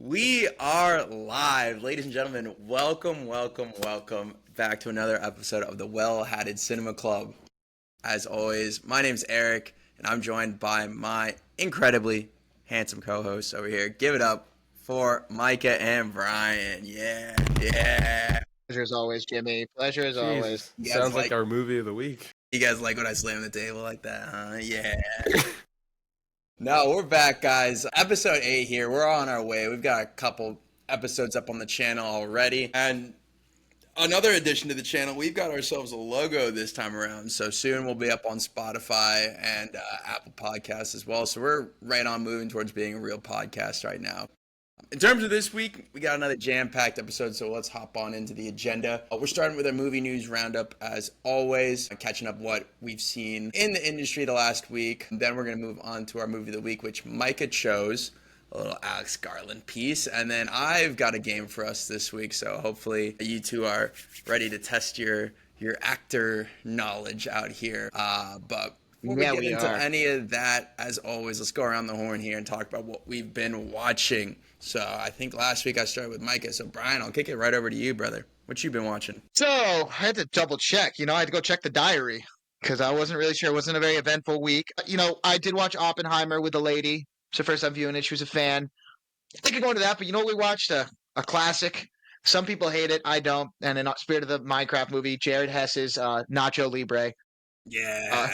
We are live, ladies and gentlemen. Welcome back to another episode of the Well-Hatted Cinema Club. As always, my name's Eric, and I'm joined by my incredibly handsome co-host over here. Give it up for Micah and Brian. Yeah. Pleasure as always, Jimmy. Pleasure as always. You guys Sounds like our movie of the week. You guys like when I slam the table like that, huh? Yeah. No, we're back, guys. Episode 8 here. We're on our way. We've got a couple episodes up on the channel already. And another addition to the channel, we've got ourselves a logo this time around. So soon we'll be up on Spotify and Apple Podcasts as well. So we're right on moving towards being a real podcast right now. In terms of this week, we got another jam-packed episode, so let's hop on into the agenda. We're starting with our movie news roundup, as always, catching up what we've seen in the industry the last week. And then we're going to move on to our movie of the week, which Micah chose, a little Alex Garland piece. And then I've got a game for us this week, so hopefully you two are ready to test your actor knowledge out here. But before we get into any of that, as always, let's go around the horn here and talk about what we've been watching. So I think last week I started with Micah. So Brian, I'll kick it right over to you, brother. What you been watching? So I had to double check. I had to go check the diary because I wasn't really sure. It wasn't a very eventful week. I did watch Oppenheimer with the lady. It's her first time viewing it. She was a fan. I think I go into that, but we watched a classic. Some people hate it. I don't. And in spirit of the Minecraft movie, Jared Hess's Nacho Libre. Yeah,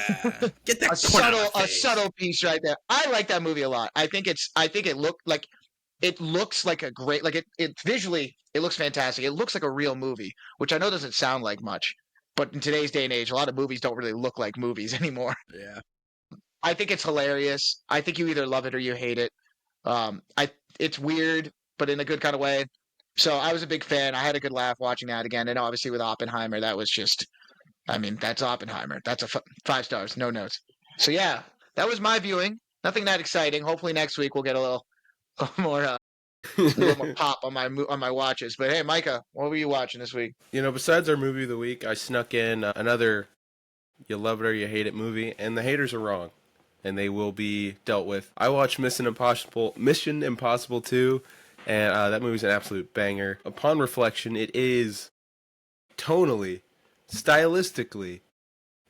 get that a subtle piece right there. I like that movie a lot. I think it looks like a great, it visually, it looks fantastic. It looks like a real movie, which I know doesn't sound like much, but in today's day and age, a lot of movies don't really look like movies anymore. Yeah. I think it's hilarious. I think you either love it or you hate it. It's weird, but in a good kind of way. So I was a big fan. I had a good laugh watching that again. And obviously with Oppenheimer, that was just, that's Oppenheimer. That's a 5 stars, no notes. So yeah, that was my viewing. Nothing that exciting. Hopefully next week we'll get a little more pop on my watches. But hey, Micah, what were you watching this week? Besides our movie of the week, I snuck in another you love it or you hate it movie, and the haters are wrong, and they will be dealt with. I watched Mission Impossible 2, and that movie's an absolute banger. Upon reflection, it is tonally, stylistically,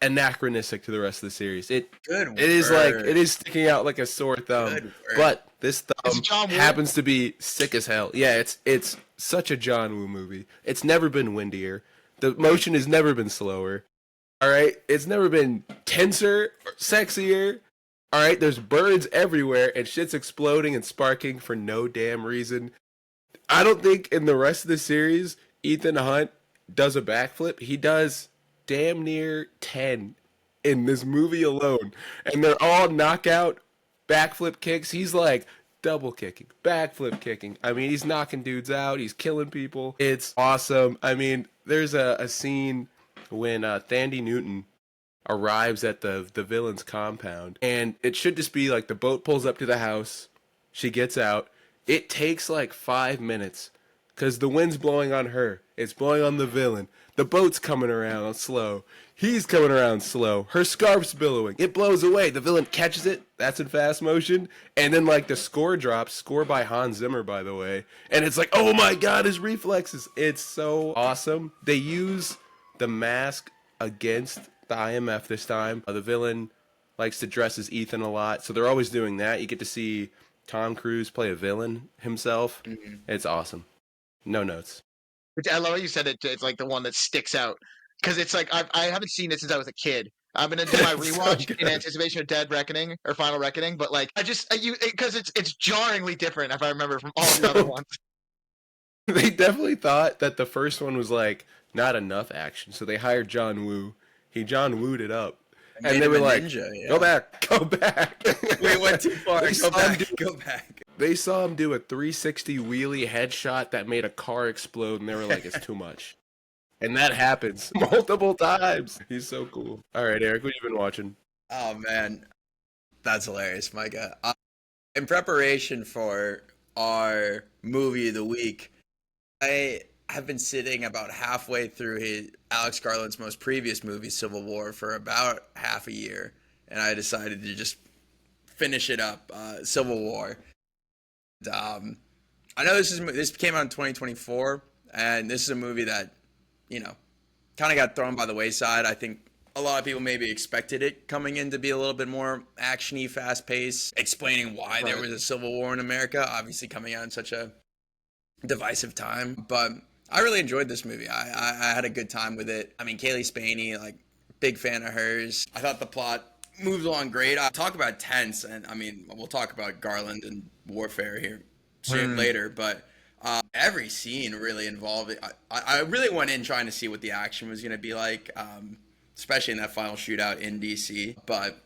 anachronistic to the rest of the series. It is sticking out like a sore thumb. But this thumb happens to be sick as hell. Yeah, it's such a John Woo movie. It's never been windier. The motion has never been slower. All right, it's never been tenser or sexier. All right, there's birds everywhere and shit's exploding and sparking for no damn reason. I don't think in the rest of the series Ethan Hunt does a backflip. He does damn near 10 in this movie alone, and they're all knockout backflip kicks. He's like double kicking, backflip kicking. He's knocking dudes out. He's killing people. It's awesome. There's a scene when Thandie Newton arrives at the villain's compound, and it should just be like the boat pulls up to the house. She gets out. It takes like 5 minutes because the wind's blowing on her. It's blowing on the villain. The boat's coming around slow. He's coming around slow. Her scarf's billowing. It blows away. The villain catches it. That's in fast motion. And then the score drops. Score by Hans Zimmer, by the way. And it's like, oh my god, his reflexes. It's so awesome. They use the mask against the IMF this time. The villain likes to dress as Ethan a lot. So they're always doing that. You get to see Tom Cruise play a villain himself. Mm-hmm. It's awesome. No notes. I love how you said it. It's like the one that sticks out because it's like I haven't seen it since I was a kid. I'm gonna do my rewatch in anticipation of Dead Reckoning or Final Reckoning, but because it's jarringly different if I remember from all the other ones. They definitely thought that the first one was not enough action, so they hired John Woo. He John Wooed it up. And they were like, ninja, yeah. Go back. We went too far. Go back. They saw him do a 360 wheelie headshot that made a car explode, and they were like, it's too much. And that happens multiple times. He's so cool. All right, Eric, what have you been watching? Oh, man. That's hilarious, Micah. In preparation for our movie of the week, I have been sitting about halfway through Alex Garland's most previous movie, Civil War, for about half a year, and I decided to just finish it up, Civil War. I know this came out in 2024, and this is a movie that, you know, kind of got thrown by the wayside. I think a lot of people maybe expected it coming in to be a little bit more actiony, fast paced, explaining why there was a civil war in America. Obviously, coming out in such a divisive time, but I really enjoyed this movie. I had a good time with it. I mean, Kaylee Spaney, like, big fan of hers. I thought the plot moved along great. I'll talk about tense, and I mean, we'll talk about Garland and warfare here soon later, but every scene really involved it. I really went in trying to see what the action was going to be like, especially in that final shootout in DC. But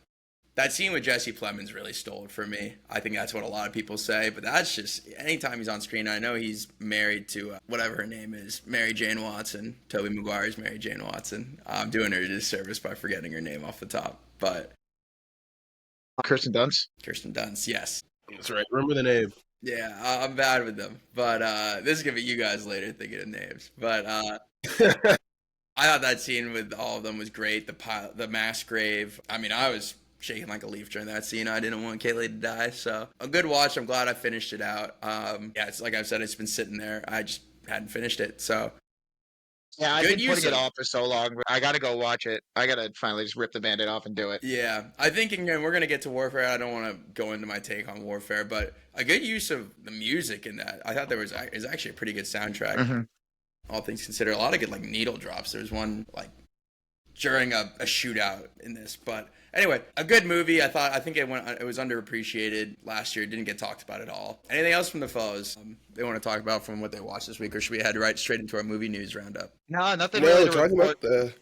that scene with Jesse Plemons really stole it for me. I think that's what a lot of people say, but that's just anytime he's on screen. I know he's married to whatever her name is, Mary Jane Watson. Tobey Maguire's Mary Jane Watson. I'm doing her a disservice by forgetting her name off the top, but Kirsten Dunst. Kirsten Dunst, yes. That's right. Remember the name. Yeah, I'm bad with them, but this is gonna be you guys later thinking of names. But I thought that scene with all of them was great. The mass grave. I mean, I was shaking like a leaf during that scene. I didn't want Kaylee to die, so a good watch. I'm glad I finished it out. Yeah, it's like I've said, it's been sitting there. I just hadn't finished it, so. Yeah, I've been putting it off for so long. I gotta go watch it. I gotta finally just rip the Band-Aid off and do it. Yeah, I think again we're gonna get to Warfare. I don't want to go into my take on Warfare, but a good use of the music in that. I thought is actually a pretty good soundtrack. All things considered, a lot of good like needle drops. There's one like during a shootout in this, but anyway, a good movie. I think it was underappreciated last year. It didn't get talked about at all. Anything else from the fellows they want to talk about from what they watched this week, or should we head right straight into our movie news roundup? No, nothing. No, really talking about the.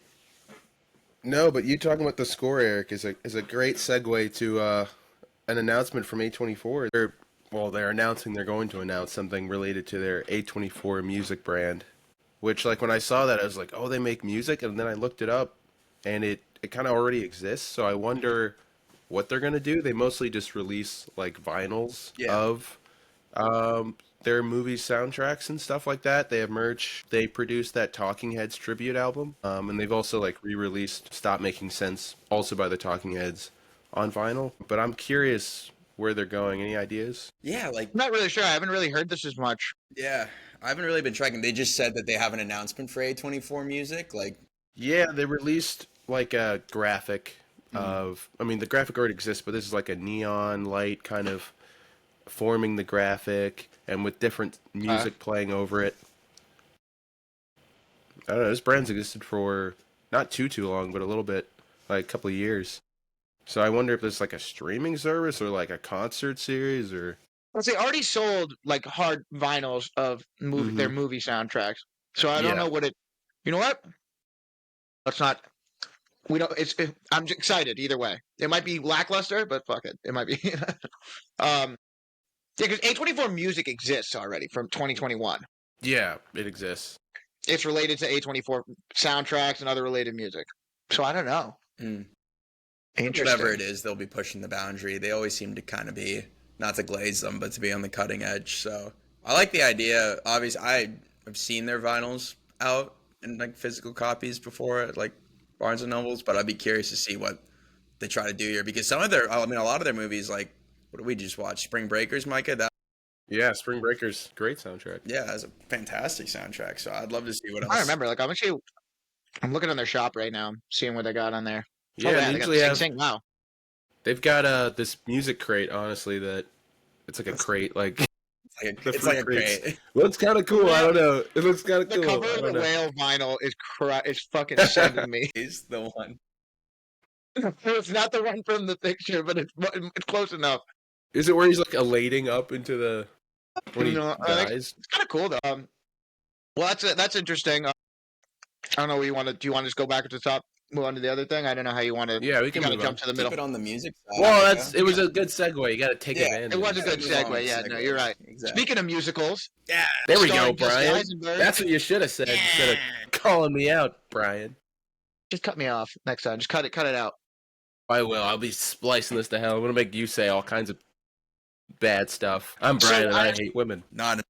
No, but you talking about the score, Eric, is a great segue to an announcement from A24. They're announcing they're going to announce something related to their A24 music brand, which like when I saw that I was like, oh, they make music, and then I looked it up, and it kind of already exists. So I wonder what they're gonna do. They mostly just release like vinyls of their movie soundtracks and stuff like that. They have merch. They produced that Talking Heads tribute album, and they've also like re-released "Stop Making Sense," also by the Talking Heads, on vinyl. But I'm curious where they're going. Any ideas? Yeah, like I'm not really sure. I haven't really heard this as much. Yeah, I haven't really been tracking. They just said that they have an announcement for A24 Music. Like, yeah, they released like a graphic of. I mean, the graphic already exists, but this is like a neon light kind of forming the graphic and with different music playing over it. I don't know. This brand's existed for not too long, but a little bit, like a couple of years. So I wonder if there's like a streaming service or like a concert series or. Well, they already sold like hard vinyls of their movie soundtracks, so I don't know what it. You know what? Let's not. We don't. I'm excited either way. It might be lackluster, but fuck it. It might be. Yeah, because A24 Music exists already from 2021. Yeah, it exists. It's related to A24 soundtracks and other related music. So I don't know. Interesting. Whatever it is, they'll be pushing the boundary. They always seem to kind of be, not to glaze them, but to be on the cutting edge. So I like the idea. Obviously, I've seen their vinyls out in like physical copies before at like Barnes and Nobles, but I'd be curious to see what they try to do here, because a lot of their movies, like, what did we just watch? Spring Breakers, Micah? Yeah, Spring Breakers, great soundtrack. Yeah, that's a fantastic soundtrack. So I'd love to see what else. I remember, like, I'm looking on their shop right now, seeing what they got on there. Yeah, they usually have. Wow. They've got this music crate, honestly, that it's like a crate, like. It's like a crate. Looks kind of cool. I don't know. It looks kind of cool. The cover of the whale vinyl is fucking sending me. He's the one. It's not the one from the picture, but it's close enough. Is it where he's like elating up into the when he dies? It's kind of cool though. Well, that's interesting. I don't know what you want to. Do you want to just go back to the top, move on to the other thing? I don't know how you want to. Yeah, we can jump to the middle. Keep it on the music side. Well, it was a good segue. You got to take advantage. It was a good segue. Yeah, no, you're right. Exactly. Speaking of musicals, there we go, Brian. That's what you should have said instead of calling me out, Brian. Just cut me off next time. Just cut it out. I will. I'll be splicing this to hell. I'm gonna make you say all kinds of bad stuff. I'm Brian, and I hate women. Not.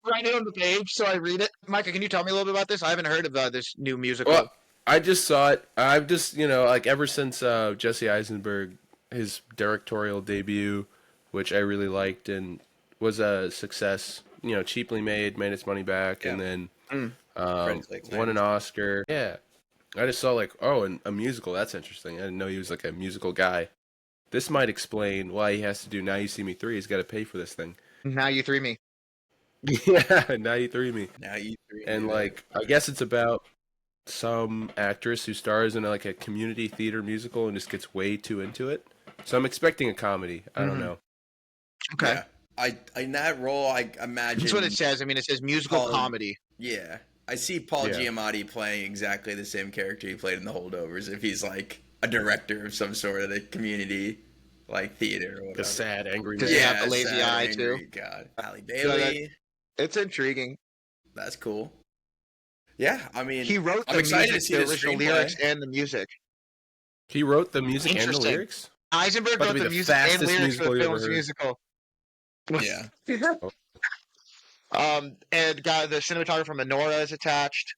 Write it on the page so I read it. Micah, can you tell me a little bit about this? I haven't heard of this new musical. Well, I just saw it. I've just, like ever since Jesse Eisenberg, his directorial debut, which I really liked, and was a success. Cheaply made its money back, and then won an Oscar. Yeah, I just saw like, oh, and a musical. That's interesting. I didn't know he was like a musical guy. This might explain why he has to do Now You See Me 3. He's got to pay for this thing. Now you three me. Yeah, Now You Three Me. Now You Three Me. And like, I guess it's about some actress who stars in like a community theater musical and just gets way too into it. So I'm expecting a comedy. I don't know. Okay. Yeah. I in that role, I imagine That's what it says. I mean, it says musical comedy. Yeah, I see Paul Giamatti playing exactly the same character he played in The Holdovers. If he's like a director of some sort of the community, like theater or whatever. The sad, angry. Does he have the lazy eye too? God, Halle Bailey. It's intriguing. That's cool. Yeah, I mean, he wrote the music, the original lyrics, and the music. He wrote the music and the lyrics. Eisenberg wrote the music and lyrics for the film's musical. Yeah. And got the cinematographer from Mendoza is attached.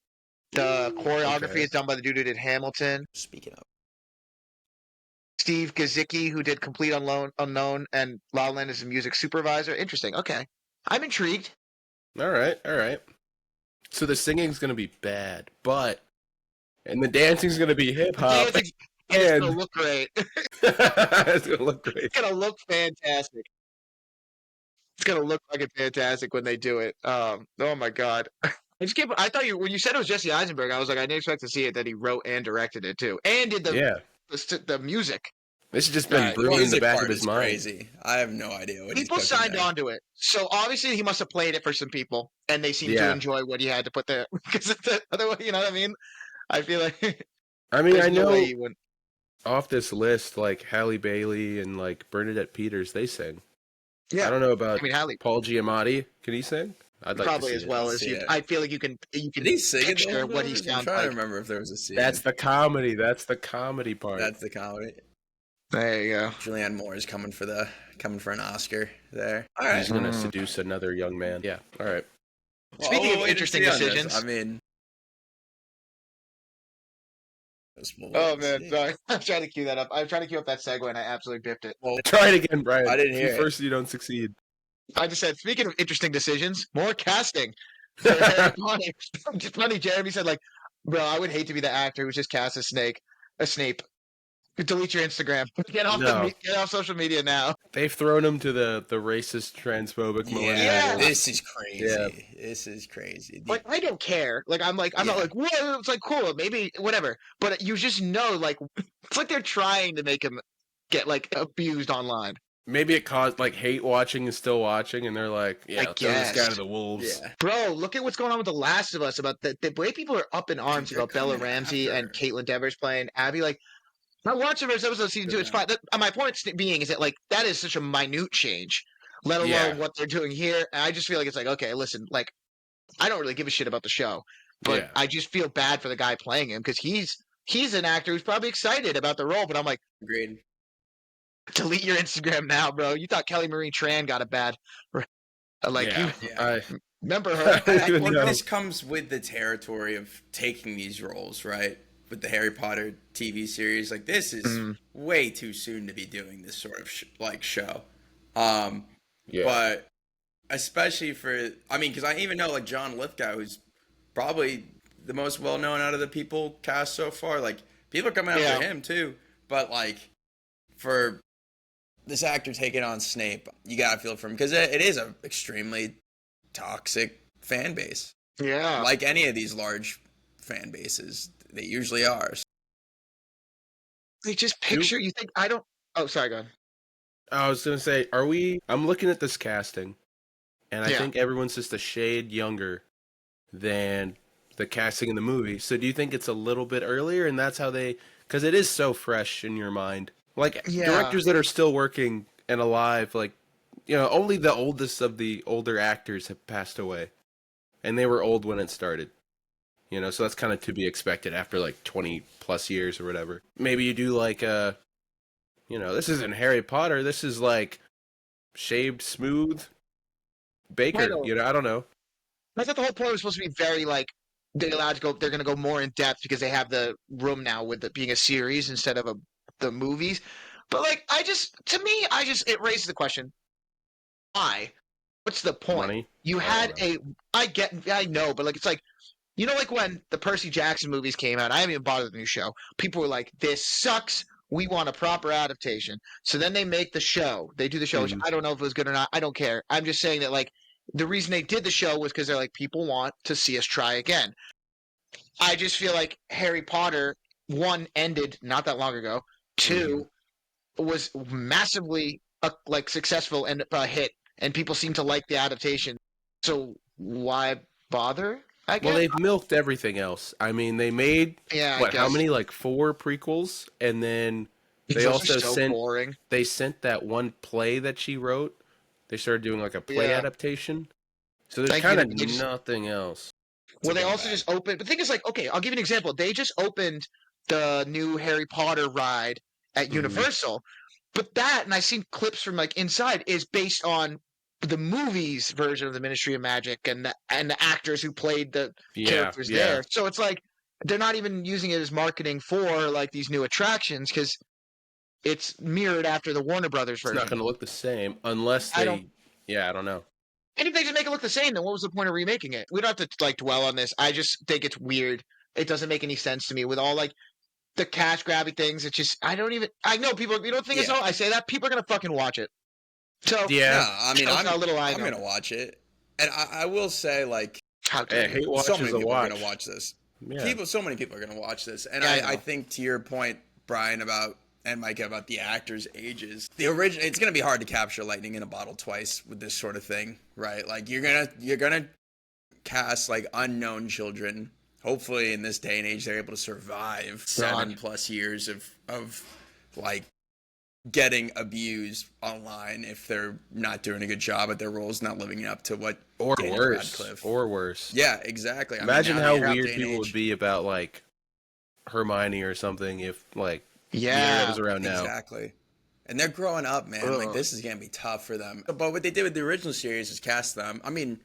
The choreography is done by the dude who did Hamilton. Speaking of Steve Gazicki, who did Complete Unknown, and La La Land is a music supervisor. Interesting. Okay, I'm intrigued. All right. So the singing's gonna be bad, and the dancing's gonna be hip hop. It's gonna look great. It's gonna look great. It's gonna look fantastic. It's gonna look fucking fantastic when they do it. Oh my god! I thought when you said it was Jesse Eisenberg, I was like, I didn't expect to see it that he wrote and directed it too, and did the music. This has just been brewing in the back of his mind. Crazy. I have no idea what people signed onto it. So obviously he must have played it for some people, and they seem to enjoy what he had to put there. Because otherwise, you know what I mean? I feel like. I mean, I know off this list, like Halle Bailey and like Bernadette Peters, they sing. Yeah, I don't know about Paul Giamatti. Can he sing? I'd like probably to see as well as you. I feel like you can. Did he sing picture what he sounds like. I'm trying to remember if there was a scene. That's the comedy. That's the comedy part. That's the comedy. There you go. Julianne Moore is coming for an Oscar there. All right. He's gonna seduce another young man. Yeah. All right. Speaking of interesting decisions, I mean. Oh man, sorry. I'm trying to cue that up. I'm trying to cue up that segue, and I absolutely biffed it. Well, try it again, Brian. I didn't hear it. First, you don't succeed. I just said, speaking of interesting decisions, more casting. It's funny. Jeremy said, like, bro, I would hate to be the actor who's just cast as Snape. Delete your Instagram. Get off social media now. They've thrown him to the racist, transphobic millennial. Yeah, this is crazy. Yeah. This is crazy. Like, I don't care. Like, I'm not like, whoa, it's like cool, maybe whatever. But you just know, like, it's like they're trying to make him get like abused online. Maybe it caused like hate watching is still watching, and they're like, yeah, throw this guy to the wolves. Yeah. Bro, look at what's going on with The Last of Us. About the way people are up in arms about Bella Ramsey and Caitlin Devers playing Abby. Like, I watched the first episode of season 2. It's fine. My point being is that like that is such a minute change, let alone what they're doing here. And I just feel like it's like, okay, listen, like I don't really give a shit about the show, but I just feel bad for the guy playing him because he's an actor who's probably excited about the role. But I'm like, agreed. Delete your Instagram now, bro. You thought Kelly Marie Tran got a bad, remember her? This comes with the territory of taking these roles, right? With the Harry Potter TV series, like this is way too soon to be doing this sort of show. But especially because I even know like John Lithgow, who's probably the most well known out of the people cast so far. Like people are coming after him too, but like for this actor taking on Snape, you gotta feel for him because it is an extremely toxic fan base. Yeah, like any of these large fan bases. They usually are. They just picture. You think I don't? Oh, sorry, go ahead. I was gonna say, I'm looking at this casting, and I think everyone's just a shade younger than the casting in the movie. So, do you think it's a little bit earlier, and that's how because it is so fresh in your mind, like directors that are still working and alive, like only the oldest of the older actors have passed away, and they were old when it started. So that's kind of to be expected after like 20 plus years or whatever. Maybe you do like this isn't Harry Potter. This is like shaved smooth Baker. I don't know. I thought the whole point was supposed to be very like they're allowed to go. They're going to go more in depth because they have the room now with it being a series instead of the movies. But like, it raises the question: why? what's the point? Money? You had I know, but like it's like like when the Percy Jackson movies came out, I haven't even bothered with the new show. People were like, "This sucks. We want a proper adaptation." So then they make the show. They do the show, which I don't know if it was good or not. I don't care. I'm just saying that like the reason they did the show was because they're like, people want to see us try again. I just feel like Harry Potter, one, ended not that long ago. Two, was massively like successful and a hit, and people seem to like the adaptation. So why bother? I guess. Well, they've milked everything else. I mean, they made how many? Like 4 prequels, and then they also boring. They sent that one play that she wrote. They started doing like a play adaptation. So there's kind of nothing else. Well, they also just opened. The thing is, like, okay, I'll give you an example. They just opened the new Harry Potter ride at Universal, but that, and I've seen clips from like inside, is based on the movies version of the Ministry of Magic and the actors who played the characters there. So it's like they're not even using it as marketing for like these new attractions because it's mirrored after the Warner Brothers version. It's not going to look the same unless they. I don't know. And if they just make it look the same, then what was the point of remaking it? We don't have to like dwell on this. I just think it's weird. It doesn't make any sense to me with all like the cash grabby things. It's just I know people. You don't think it's all. I say that people are gonna fucking watch it. So I mean, I'm gonna watch it, and I will say like, so many people are gonna watch this. Yeah. So many people are gonna watch this, and I think to your point, Brian, and Micah, about the actors' ages. It's gonna be hard to capture lightning in a bottle twice with this sort of thing, right? Like you're gonna cast like unknown children. Hopefully, in this day and age, they're able to survive 7+ years of like getting abused online if they're not doing a good job at their roles, not living up to what or worse. Yeah, exactly. Imagine how weird people would be about like Hermione or something if like it was around now. Exactly. And they're growing up, man. Like this is gonna be tough for them. But what they did with the original series is cast them. I mean,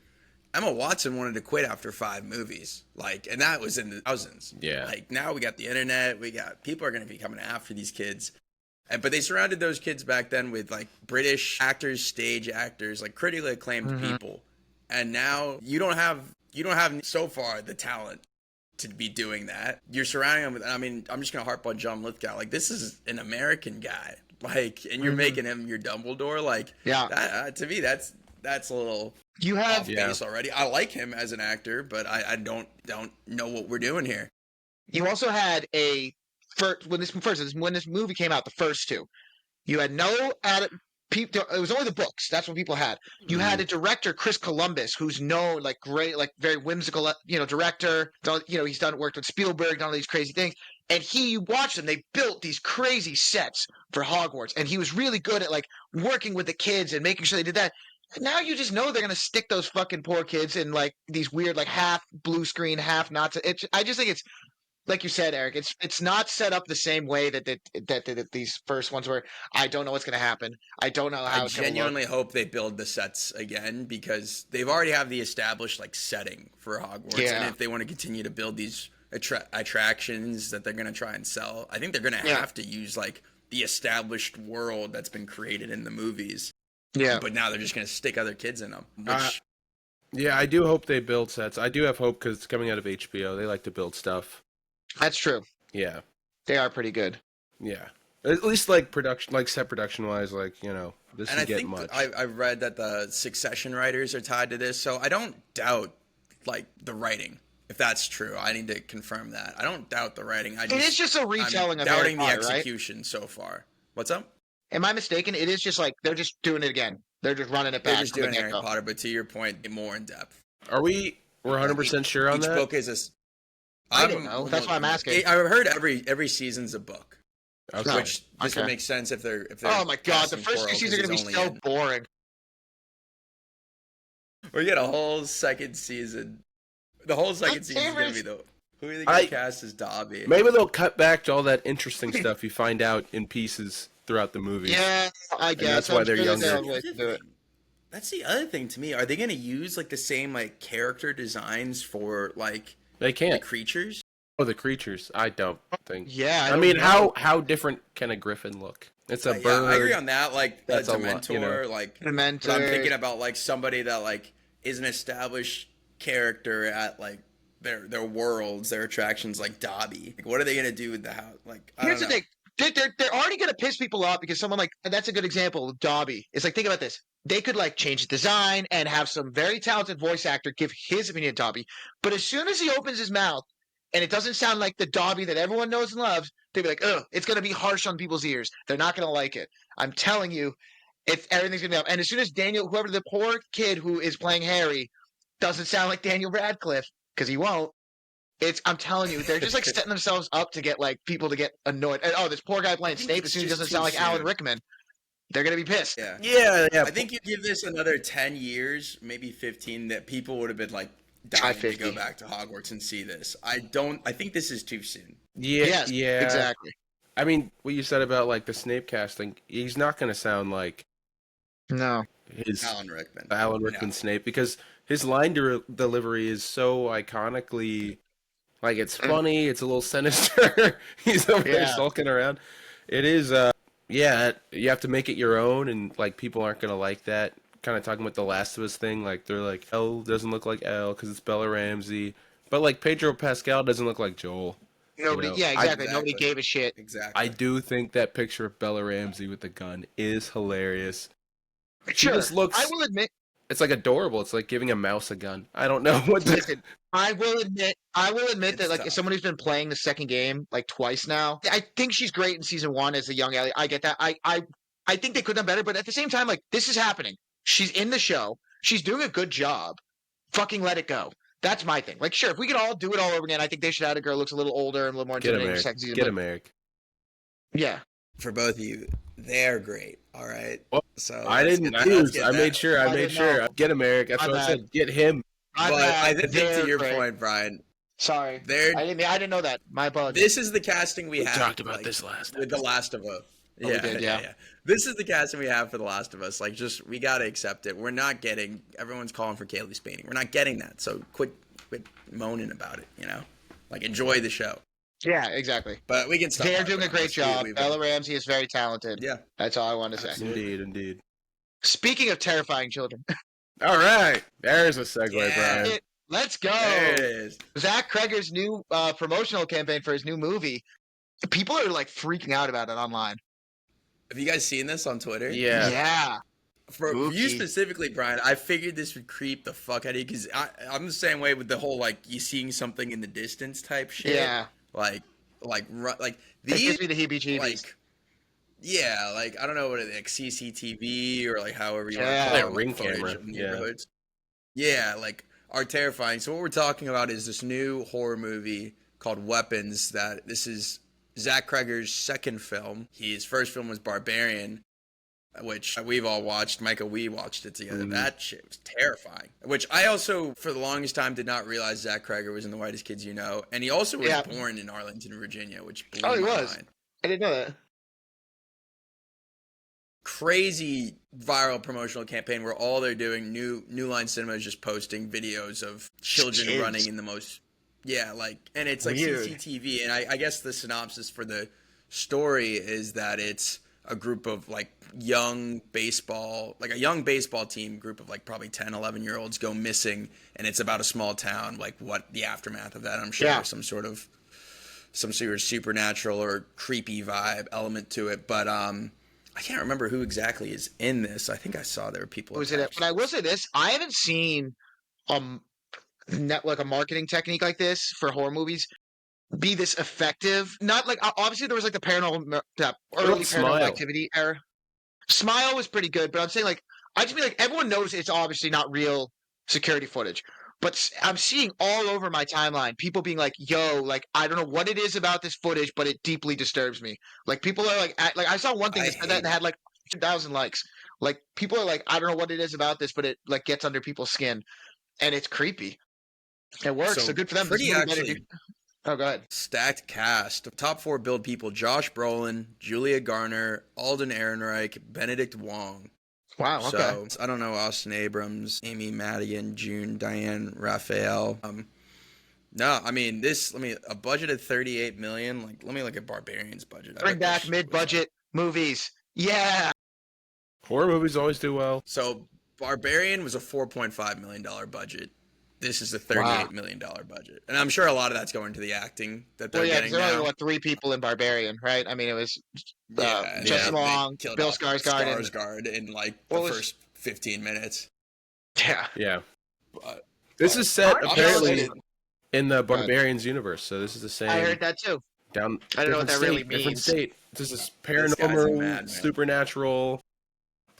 Emma Watson wanted to quit after 5 movies, like, and that was in the thousands. Yeah. Like now we got the internet, people are gonna be coming after these kids. But they surrounded those kids back then with like British actors, stage actors, like critically acclaimed people. And now you don't have so far the talent to be doing that. You're surrounding them with, I mean, I'm just gonna harp on John Lithgow. Like this is an American guy, like, and you're making him your Dumbledore. Like, that, to me, that's a little off base already. I like him as an actor, but I don't know what we're doing here. You also had when this movie came out, the first 2, you had it was only the books. That's what people had. You had a director, Chris Columbus, who's known like great, like very whimsical, director. He's worked with Spielberg, done all these crazy things. And you watched them. They built these crazy sets for Hogwarts, and he was really good at like working with the kids and making sure they did that. And now you just know they're gonna stick those fucking poor kids in like these weird like half blue screen, half not. I just think it's. Like you said, Eric, it's not set up the same way that these first ones were. I don't know what's going to happen. I don't know how. I genuinely hope they build the sets again because they've already have the established like setting for Hogwarts, and if they want to continue to build these attractions that they're going to try and sell, I think they're going to have to use like the established world that's been created in the movies. Yeah, but now they're just going to stick other kids in them. Yeah, I do hope they build sets. I do have hope because it's coming out of HBO. They like to build stuff. That's true. Yeah. They are pretty good. Yeah. At least like production, like set production wise, like, this and is getting much. I read that the Succession writers are tied to this, so I don't doubt like the writing. If that's true, I need to confirm that. I don't doubt the writing. It is just a retelling of Harry Potter, the execution so far. What's up? Am I mistaken? It is just like they're just doing it again. They're just running it back. They're just doing Harry Potter, but to your point, more in depth. We're 100% sure on that? Each book is I don't know. That's why I'm asking. I've heard every season's a book, which this would make sense if they're. Oh my god, the first 2 seasons are gonna be so boring. We get a whole second season. The whole second season is gonna be who are they gonna cast as Dobby? Maybe they'll cut back to all that interesting stuff you find out in pieces throughout the movie. Yeah, I guess that's why they're younger. That's the other thing to me. Are they gonna use like the same like character designs for like? They can't. The creatures? Oh, the creatures. I don't think. Yeah, I mean, how different can a griffin look? It's a bird. Yeah, I agree on that. Like That's a a lot, Dementor, like. But I'm Dementor. thinking about like somebody that like is an established character at like their worlds, their attractions, like Dobby. Like, what are they gonna do with the house? Like, I Here's don't the know. thing. They're already gonna piss people off because someone like, and that's a good example, Dobby. It's like, think about this. They could like change the design and have some very talented voice actor give his opinion of Dobby. But as soon as he opens his mouth and it doesn't sound like the Dobby that everyone knows and loves, they'd be like, ugh, it's gonna be harsh on people's ears. They're not gonna like it. I'm telling you, it's everything's gonna be up. And as soon as Daniel, whoever the poor kid who is playing Harry, doesn't sound like Daniel Radcliffe, because he won't. I'm telling you, they're just like setting themselves up to get like people to get annoyed. And, oh, this poor guy playing Snape, as soon as he doesn't sound like Alan Rickman, they're gonna be pissed. Yeah. Yeah. I think you give this another 10 years, maybe 15, that people would have been like dying to 50. go back to Hogwarts and see this. I think this is too soon. Yeah. Yes, Yeah. exactly. I mean, what you said about like the Snape casting, he's not going to sound like No. his Alan Rickman. Rickman Snape, because his line delivery is so iconically, like, it's funny, it's a little sinister. He's over there Yeah. sulking around. It is, yeah, you have to make it your own, and like people aren't going to like that. Kind of talking about the Last of Us thing, like they're like, Elle doesn't look like Elle because it's Bella Ramsey, but like Pedro Pascal doesn't look like Joel. Nobody. know, Yeah, exactly. Nobody Exactly. gave a shit. Exactly. I do think that picture of Bella Ramsey with the gun is hilarious. She Sure. just looks. I will admit. It's like adorable. It's like giving a mouse a gun. I don't know what to. Listen, I will admit It's that like tough. as someone who's been playing the second game like twice now, I think she's great in season one as a young Ellie. I get that. I think they could have done better, but at the same time, like this is happening. She's in the show. She's doing a good job. Fucking let it go. That's my thing. Like, sure, if we could all do it all over again, I think they should add a girl who looks a little older and a little more Get him, intimidating for Eric. second season. Get but- him, Eric. Yeah. For both of you, they're great. All right. Well, So I let's didn't get that- let's choose. get I that. made sure. I I made didn't sure. know. Get him, Eric. That's My what I bad. said. Get him. My But bad. I think to They're your great. point, Brian, Sorry. they're I didn't know that. My apologies. this is the casting we have. talked about like, this last with The Last of Us. Oh, we did, yeah. This is the casting we have for The Last of Us. Like, just we gotta accept it. We're not getting. Everyone's calling for Kaylee Spain. We're not getting that. So quit moaning about it. You know, like enjoy the show. Yeah, exactly. But we can stop. They're harping doing a on great this. job. We've- Bella Ramsey is very talented. Yeah. That's all I want to say. Absolutely. Indeed. Speaking of terrifying children, All right. There's a segue, Yeah. Brian. let's go. There it is. Zach Kreger's new promotional campaign for his new movie. People are like freaking out about it online. Have you guys seen this on Twitter? Yeah. Yeah. For you Spooky. specifically, Brian, I figured this would creep the fuck out of you because I'm the same way with the whole like you seeing something in the distance type shit. Yeah. Like It these gives me the heebie-jeebies. like yeah, like I don't know what it is, like CCTV or like however you Yeah. want to call Yeah, it, ring like, footage camera, of yeah. neighborhoods. Yeah, like are terrifying. So what we're talking about is this new horror movie called Weapons. That this is Zach Kreger's second film. His first film was Barbarian, which we've all watched. Micah, we watched it together. Mhm. That shit was terrifying. Which I also, for the longest time, did not realize Zach Kreger was in The Whitest Kids You Know. And he also was Yeah. born in Arlington, Virginia, which blew Oh, he my was? mind. I didn't know that. Crazy viral promotional campaign where all they're doing, New Line Cinema is just posting videos of children Kids. running in the most, and it's like Weird. CCTV. And I guess the synopsis for the story is that it's a group of like a young baseball team group of like probably 10, 11-year-olds go missing, and it's about a small town, like what the aftermath of that, I'm sure, Yeah. some sort of supernatural or creepy vibe element to it. But I can't remember who exactly is in this. I think I saw there were people. Was it? attached. But I will say this: I haven't seen like a marketing technique like this for horror movies be this effective. Not like obviously there was like the paranormal, early paranormal Smile. activity era. Smile was pretty good, but I'm saying like I just mean like everyone knows it's obviously not real security footage. But I'm seeing all over my timeline people being like, "Yo, like I don't know what it is about this footage, but it deeply disturbs me." Like people are like I saw one thing I that said that and hate had like 2,000 likes. Like people are like, "I don't know what it is about this, but it like gets under people's skin, and it's creepy." It works, so good for them. Pretty This movie better actually do- Oh, go ahead. stacked cast. Top 4 build people: Josh Brolin, Julia Garner, Alden Ehrenreich, Benedict Wong. Wow. Okay. So I don't know Austin Abrams, Amy Madigan, June, Diane Raphael. No, I mean this. A budget of 38 million. Like, let me look at Barbarian's budget. I Bring bet that back shit was mid-budget movies. Yeah. Horror movies always do well. So Barbarian was a 4.5 million dollar budget. This is a Wow. $38 million budget, and I'm sure a lot of that's going to the acting that they're Well, yeah, because getting there were only now. 3 people in Barbarian, right? I mean, it was Yeah, and Justin they Long, killed Bill off Skarsgård, and Skarsgård in like the what was first 15 minutes. yeah. Yeah. But, This is set I'm apparently excited. in the Go ahead. Barbarians universe, so this is the same. I heard that too. Down. I don't know what different that really state, different means. state. This is This guy's a paranormal, madman. supernatural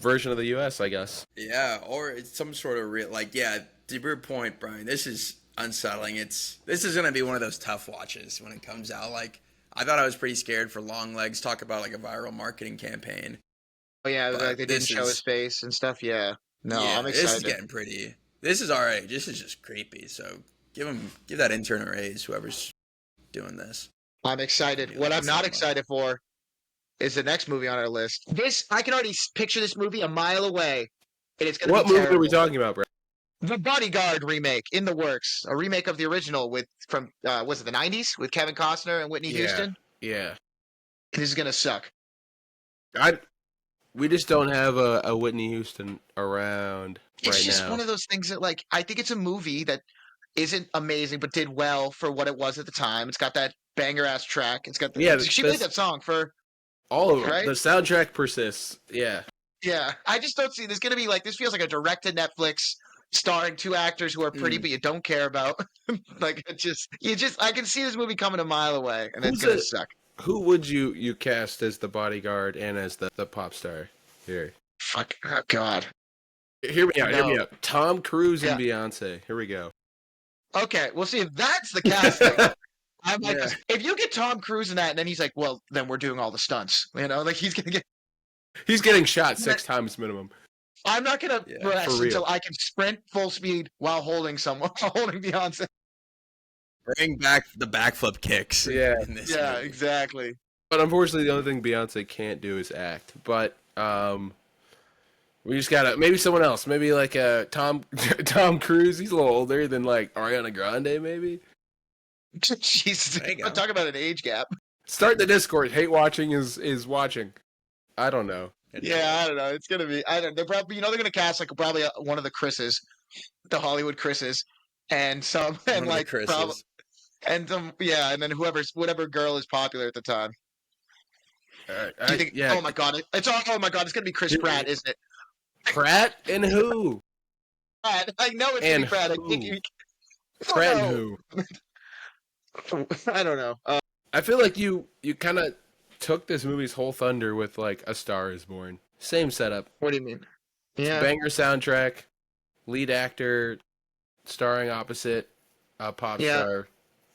version of the U.S., I guess. yeah, or it's some sort of real, like, yeah. To your point, Brian, this is unsettling. This is gonna be one of those tough watches when it comes out. Like, I thought I was pretty scared for Long Legs. Talk about like a viral marketing campaign. Oh yeah, But like they didn't this show is- his face and stuff. Yeah. No, yeah, I'm this is excited. getting pretty. This is our age. This is just creepy. So give that intern a raise. Whoever's doing this. I'm excited. You What like I'm not cinema. excited for is the next movie on our list. I can already picture this movie a mile away, and it's gonna What be movie terrible. are we talking about, bro? The Bodyguard remake in the works. A remake of the original from was it the 90s with Kevin Costner and Whitney Yeah. Houston? Yeah. This is gonna suck. We just don't have a Whitney Houston around It's right just now. one of those things that, like, I think it's a movie that isn't amazing but did well for what it was at the time. It's got that banger ass track. It's got Yeah, she played this- that song for All of it. Right? The soundtrack persists. Yeah. yeah. I just don't see there's gonna be like this feels like a direct to Netflix starring 2 actors who are pretty but you don't care about. Like I can see this movie coming a mile away and it's Who's gonna it? suck. Who would you cast as the bodyguard and as the pop star here? Fuck oh god. Hear me out. Hear me No. out. Tom Cruise and Yeah. Beyonce. Here we go. Okay, well, see if that's the casting. I'm like, Yeah. if you get Tom Cruise in that, and then he's like, well, then we're doing all the stunts. You know, like he's gonna get. He's getting shot 6 times minimum. I'm not gonna Yeah, rest for real. until I can sprint full speed while holding someone, while holding Beyonce. Bring back the backflip kicks. Yeah. In this Yeah, movie. exactly. But unfortunately, the only thing Beyonce can't do is act. But we just gotta maybe someone else. Maybe like Tom Cruise. He's a little older than like Ariana Grande. Maybe Jesus, There you go. talk about an age gap. start the Discord. Hate watching is watching. I don't know. Yeah, I don't know. It's gonna be. I don't. They're probably. They're gonna cast like probably one of the Chris's, the Hollywood Chris's, and some One and of the like Chris's. and whatever girl is popular at the time. Do you think? yeah. Oh my god! Oh my god! It's gonna be Chris Pratt, isn't it? Pratt and who? Pratt. I know it's And gonna be Pratt. I who? think you. Pratt Oh, and who? no. I don't know. I feel like you kind of took this movie's whole thunder with like A Star Is Born. Same setup. What do you mean? Yeah. Banger soundtrack, lead actor starring opposite a pop Yeah. star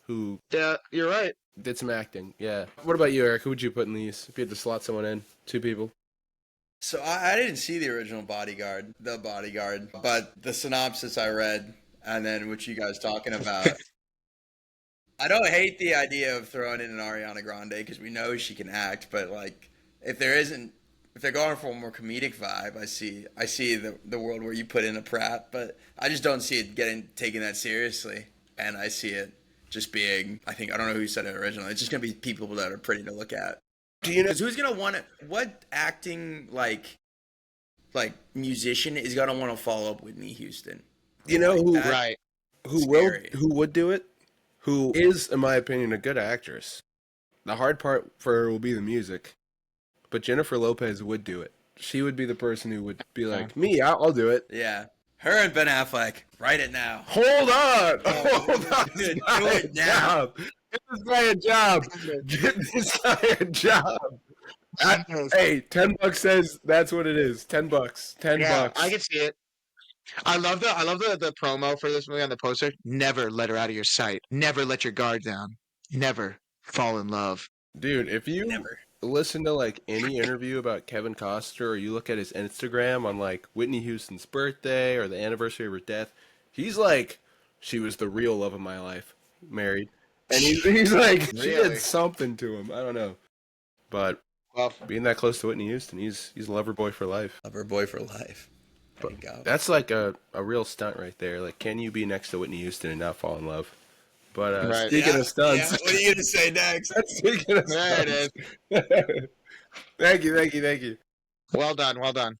who Yeah, you're right. did some acting. Yeah. What about you, Eric? Who would you put in these if you had to slot someone in? 2 people. So I didn't see the original Bodyguard, but the synopsis I read, and then what you guys talking about. I don't hate the idea of throwing in an Ariana Grande because we know she can act, but like if they're going for a more comedic vibe, I see the world where you put in a Pratt, but I just don't see it taken that seriously, and I see it just being. I don't know who said it originally. It's just gonna be people that are pretty to look at. Do you know? Because who's gonna want it? What acting like musician is gonna want to follow up Whitney Houston? You know Like who that? Right. Scary. who would do it? Who is, in my opinion, a good actress. The hard part for her will be the music, but Jennifer Lopez would do it. She would be the person who would be like, "Me, I'll do it." Yeah, her and Ben Affleck. Write it now. Hold on, Oh, hold on. do This it guy a now. job. Get this guy a job. Get this guy a job. Hey, $10 says that's what it is. $10. $10. Yeah, I can see it. I love the promo for this movie on the poster. Never let her out of your sight. Never let your guard down. Never fall in love. Dude, if you Never. listen to like any interview about Kevin Costner or you look at his Instagram on like Whitney Houston's birthday or the anniversary of her death, he's like, she was the real love of my life, married. And he's like, she Really? did something to him. I don't know. But Well, being that close to Whitney Houston, he's a lover boy for life. Lover boy for life. There you go. That's like a real stunt right there. Like, can you be next to Whitney Houston and not fall in love? But Right. speaking of stunts, what are you gonna say next? speaking of There it stunts, thank you. Well done.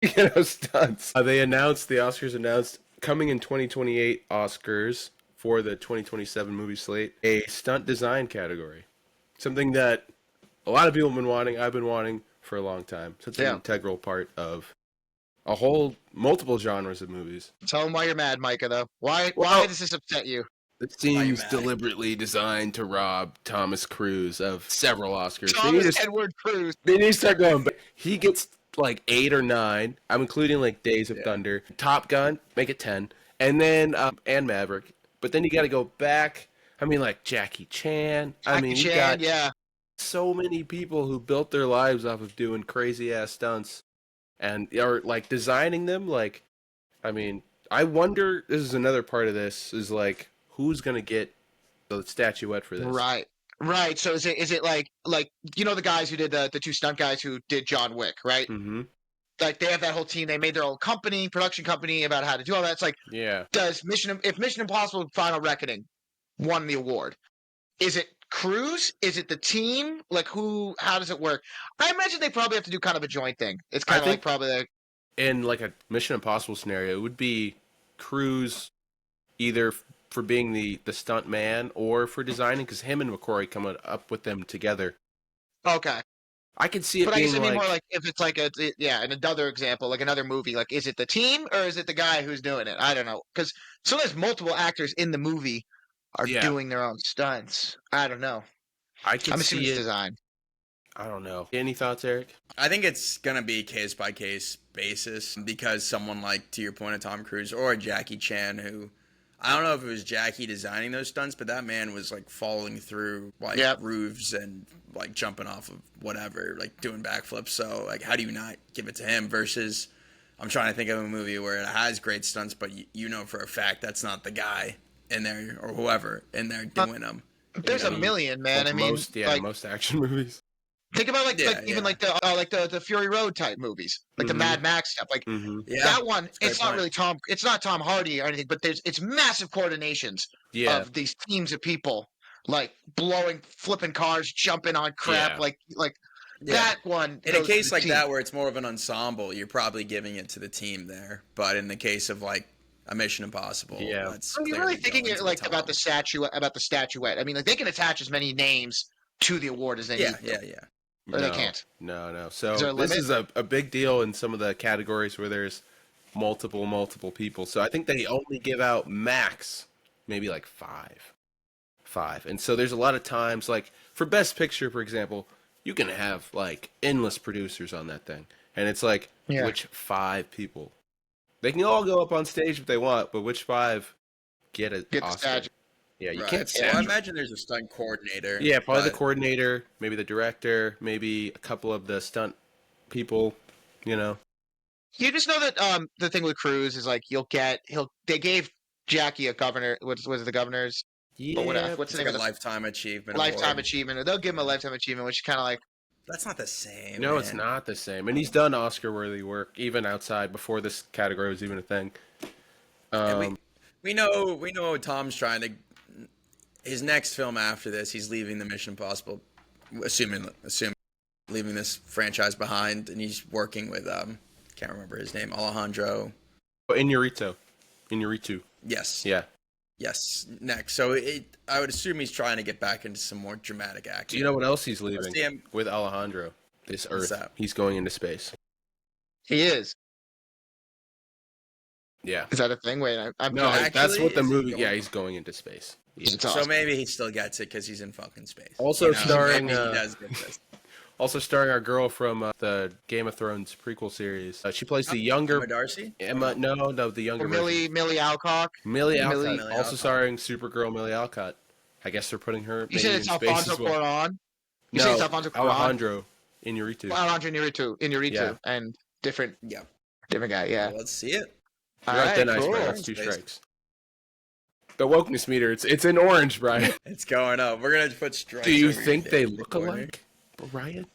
Speaking of stunts, the Oscars announced coming in 2028 Oscars for the 2027 movie slate, a stunt design category. Something that a lot of people have been wanting, I've been wanting for a long time. So it's an integral part of multiple genres of movies. Tell them why you're mad, Micah, though. Why does this upset you? It seems deliberately designed to rob Thomas Cruise of several Oscars. Edward Cruz. They need to start going, but he gets like 8 or 9. I'm including like Days of Thunder, Top Gun, make it 10, and then and Maverick. But then you got to go back. I mean, like Jackie Chan. You got so many people who built their lives off of doing crazy ass stunts, and are like designing them. Like, I mean, I wonder. This is another part of this. Is like, who's gonna get the statuette for this? Right. So is it like the guys who did the 2 stunt guys who did John Wick, right? Mm-hmm. Like they have that whole team. They made their own production company about how to do all that. It's like, if Mission Impossible: Final Reckoning won the award, is it Cruise? Is it the team? Like how does it work? I imagine they probably have to do kind of a joint thing. It's kind of like probably like in like a Mission Impossible scenario, it would be Cruise either for being the stunt man or for designing, because him and McQuarrie come up with them together. Okay. I could see it but being I guess I mean more like if it's like in another example, like another movie, like is it the team or is it the guy who's doing it? I don't know. Because there's multiple actors in the movie are doing their own stunts. I don't know. I'm assuming it's design. I don't know. Any thoughts, Eric? I think it's gonna be case by case basis, because someone like, to your point, of Tom Cruise or Jackie Chan, who I don't know if it was Jackie designing those stunts, but that man was like falling through like roofs and like jumping off of whatever, like doing backflips. So like, how do you not give it to him? Versus, I'm trying to think of a movie where it has great stunts, but you know for a fact that's not the guy in there or whoever in there doing them. There's a million, man. Like I mean, most action movies. Think about even the Fury Road type movies, like the Mad Max stuff. Like that one, it's not really it's not Tom Hardy or anything, but it's massive coordinations of these teams of people, like flipping cars, jumping on crap, that one. In a case like that where it's more of an ensemble, you're probably giving it to the team there. But in the case of like a Mission Impossible, that's you're really thinking about the statuette. I mean, like they can attach as many names to the award as they need. Or they can't. No. So this is a big deal in some of the categories where there's multiple people. So I think they only give out max maybe like five. And so there's a lot of times, like for Best Picture, for example, you can have like endless producers on that thing. And it's like, which 5 people? They can all go up on stage if they want, but which 5 get an Oscar? Yeah, you can't. Well, I imagine there's a stunt coordinator. Yeah, probably the coordinator, maybe the director, maybe a couple of the stunt people. You know. You just know that the thing with Cruise is like they gave Jackie a governor. What's the governor's? Yeah, what's the name of the lifetime achievement? Lifetime achievement. They'll give him a lifetime achievement, which is kind of like. That's not the same. No, it's not the same. And he's done Oscar-worthy work even outside before this category was even a thing. We know Tom's trying to. His next film after this, he's leaving the Mission Impossible, assuming leaving this franchise behind, and he's working with can't remember his name, Alejandro. Iñárritu. Yes. Yeah. Yes. Next, so I would assume he's trying to get back into some more dramatic acting. Do you know what else he's leaving with Alejandro? This Earth. He's going into space. He is. Yeah. Is that a thing? Wait, that's what the movie. Yeah, he's going into space. Yeah. So maybe he still gets it because he's in fucking space. Also starring. Also starring our girl from the Game of Thrones prequel series. She plays the younger Emma Darcy. The younger Millie Alcock. Millie Alcott. Also starring Supergirl Millie Alcott. I guess they're putting her. You said it's Alfonso Cuarón. You said it's Alfonso Cuarón. Alejandro Iñárritu. Alejandro Iñárritu, and different guy. Yeah. Well, let's see it. All right, then cool. That's 2 strikes. The wokeness meter, it's in orange, Brian. It's going up. We're gonna put strikes. Do you think they look alike, Brian?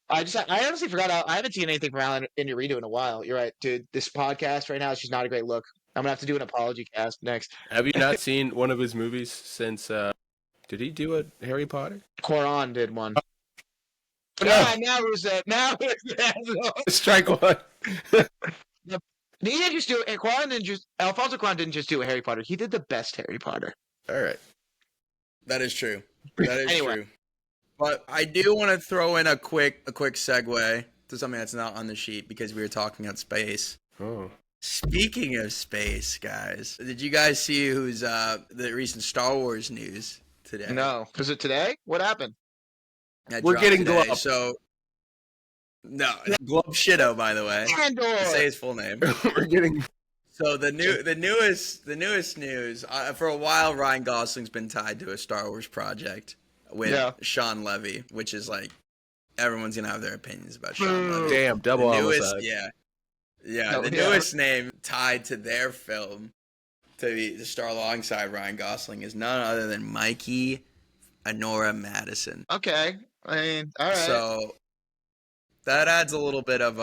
I honestly forgot. I haven't seen anything from Alan Inarritu in a while. You're right, dude. This podcast right now is just not a great look. I'm gonna have to do an apology cast next. Have you not seen one of his movies since? Did he do a Harry Potter? Coron did one. But No. now it was Strike one. he didn't just do it. Alfonso Cuarón didn't just do a Harry Potter. He did the best Harry Potter. All right. That is true. That is Anyway. true. But I do want to throw in a quick segue to something that's not on the sheet because we were talking about space. Oh. Speaking of space, guys, did you guys see who's the recent Star Wars news today? No, was it today? What happened? That We're dropped getting today. Glove. So no, Glove Shitto, by the way. Andor. To say his full name. We're getting. So the newest news. For a while, Ryan Gosling's been tied to a Star Wars project with Sean Levy, which is like everyone's gonna have their opinions about Sean Levy. Damn, double The newest, homicide. the newest name tied to their film to star alongside Ryan Gosling is none other than Mikey Honora Madison. Okay, I mean, all right. So that adds a little bit of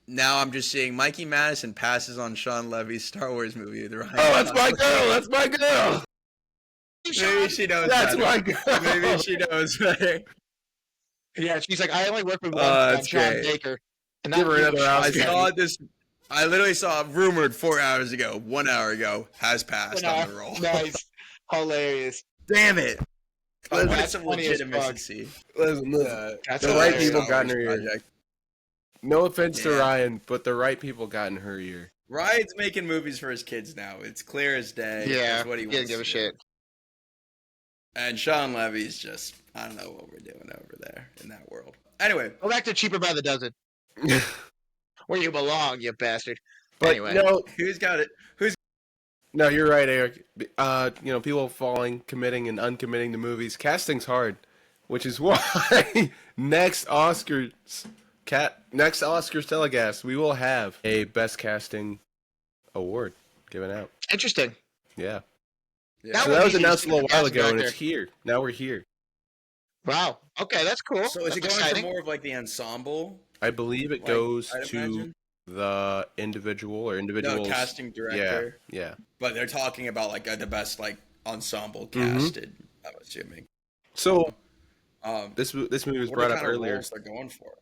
now I'm just seeing Mikey Madison passes on Sean Levy's Star Wars movie with Ryan. Oh, that's my Gosling. girl. That's my girl. Maybe she knows. That's better. my girl. Maybe she knows better. Yeah, she's like, I only work with one That's Sean great. Baker. And Give her another I Oscar. saw this. I literally saw rumored 4 hours ago, 1 hour ago, has passed on the roll. Nice. Hilarious. Damn it! I wanted That's some funny as legitimacy. Listen. That's The right hilarious. people Star got in Wars her ear. project. No offense to Yeah. Ryan, but the right people got in her ear. Ryan's making movies for his kids now. It's clear as day. Yeah, That's what he he wants doesn't give a to shit. do. And Sean Levy's just, I don't know what we're doing over there in that world. Anyway, Go back to Cheaper by the Dozen. Where you belong, you bastard. But Anyway. no, who's got it? no, you're right, Eric. People committing and uncommitting to movies. Casting's hard, which is why next Oscars telecast, we will have a Best Casting award given out. Interesting. Yeah. Yeah. So that was easy to announced a see little the while casting ago, and director. it's here. Now we're here. Wow. Okay, that's cool. So is it That's going exciting. for more of like the ensemble? I believe it Like, goes I'd to imagine? the individual or individuals. No, casting director. Yeah. But they're talking about like the best like ensemble Mhm. casted. I'm assuming. So This this movie was what brought are the up kind of earlier. roles they're going for?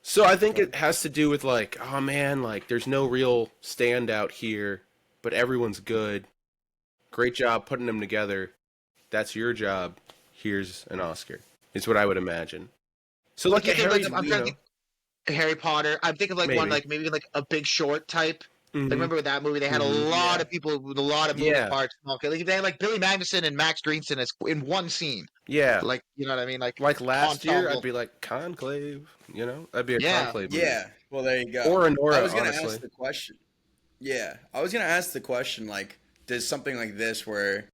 So I think it has to do with like, oh man, like there's no real standout here, but everyone's good. Great job putting them together. That's your job. Here's an Oscar. Is what I would imagine. So like a Harry, I'm trying to think Harry Potter. I'm thinking like one Maybe. like maybe like a Big Short type. Mhm. Like, remember with that movie they had a Mhm. lot Yeah. of people with a lot of moving Yeah. parts. Okay, like they had like Billy Magnuson and Max Greenson in one scene. Yeah. Like you know what I mean? Like Like last year, ensemble. I'd be like Conclave. That'd be a Yeah. Conclave movie. Yeah. Well, there you go. Or Honora, I was gonna honestly. ask the question. Yeah, I was gonna ask the question. Like, does something like this, where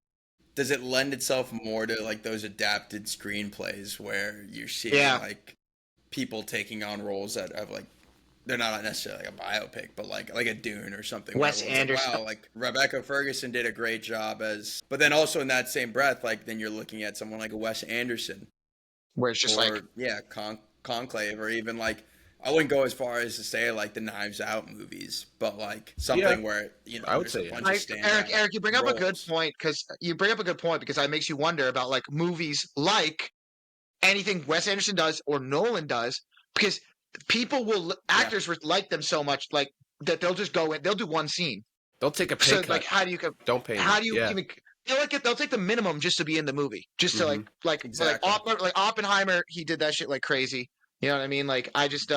does it lend itself more to like those adapted screenplays where you're seeing Yeah. like people taking on roles that have like they're not necessarily like a biopic, but like a Dune or something. Wes where everyone's Anderson. Like, wow, like Rebecca Ferguson did a great job as, but then also in that same breath, like then you're looking at someone like a Wes Anderson where it's just or like Conclave, or even like I wouldn't go as far as to say like the Knives Out movies, but like something Yeah. where I would there's say, a bunch Like, of standout Eric, you bring up a good roles. point because it makes you wonder about like movies like anything Wes Anderson does or Nolan does because actors like them so much like that they'll just go in, they'll do one scene. They'll take a pay So cut. like, how do you Yeah. even? They'll take the minimum just to be in the movie, just to Exactly. like Oppenheimer. He did that shit like crazy. You know what I mean? Like I just.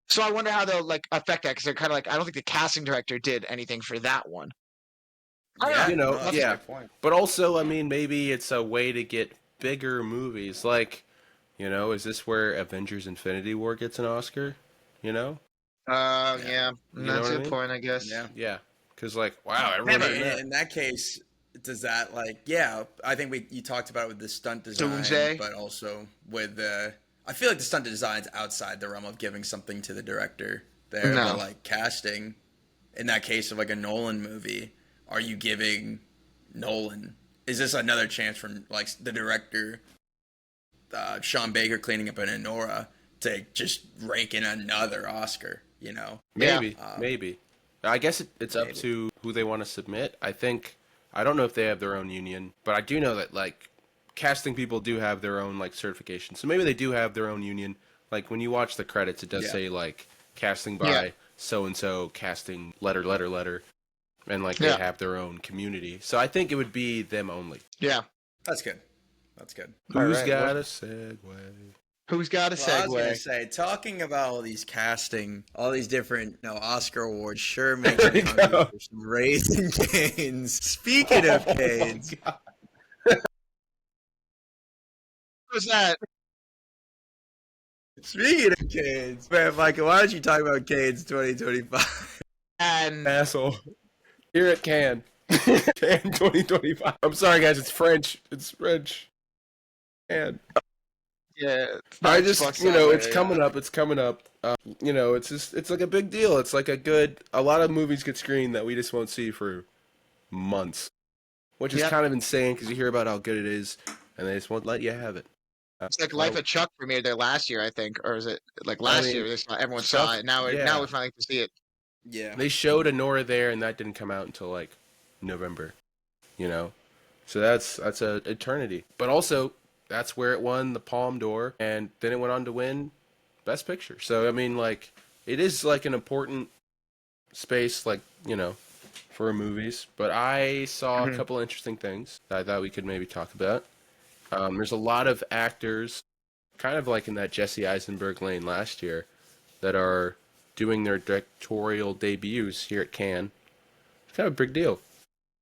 So I wonder how they'll like affect that because they're kind of like I don't think the casting director did anything for that one. I don't know. that's a yeah. good point. But also, I mean, maybe it's a way to get bigger movies. Like, is this where Avengers Infinity War gets an Oscar? Yeah, You know that's what I a good mean? point, I guess. Yeah. Yeah. Because, like, wow, everyone And did that. in that case, does that like I think you talked about it with the stunt design, Doomsday. but also with the I feel like the stunt design's outside the realm of giving something to the director there, No. but like casting in that case of like a Nolan movie, are you giving Nolan? Is this another chance for like the director Sean Baker cleaning up an Enora to just rake in another Oscar. You know, Maybe. I guess it's up maybe. to who they want to submit. I don't know if they have their own union, but I do know that like casting people do have their own like certification. So maybe they do have their own union. Like when you watch the credits, it does say like casting by so and so, casting letter, and like they have their own community. So I think it would be them only. Yeah. That's good. That's good. Who's got a segue? Who's got a segue? I was gonna say, talking about all these casting, all these different, Oscar awards, sure makes me hungry for some Raising Cane's. Speaking of Cane's, Who's that? speaking of Cane's, man, Micah, why don't you talk about Cane's 2025? And Asshole. Here at Cannes. Cannes 2025. I'm sorry, guys. It's French. It's French. And I just, it's coming up. It's coming up. It's like a big deal. It's like a lot of movies get screened that we just won't see for months, which is kind of insane because you hear about how good it is, and they just won't let you have it. It's like Life of Chuck premiered there last year, I think, or is it like last year? Everyone saw it. Now we finally get to see it. Yeah, they showed Nora there, and that didn't come out until like November. So that's a eternity. But also, that's where it won the Palme d'Or, and then it went on to win Best Picture. So I mean, like, it is like an important space, like for movies. But I saw a couple interesting things that I thought we could maybe talk about. There's a lot of actors, kind of like in that Jesse Eisenberg lane last year, that are doing their directorial debuts here at Cannes. It's kind of a big deal.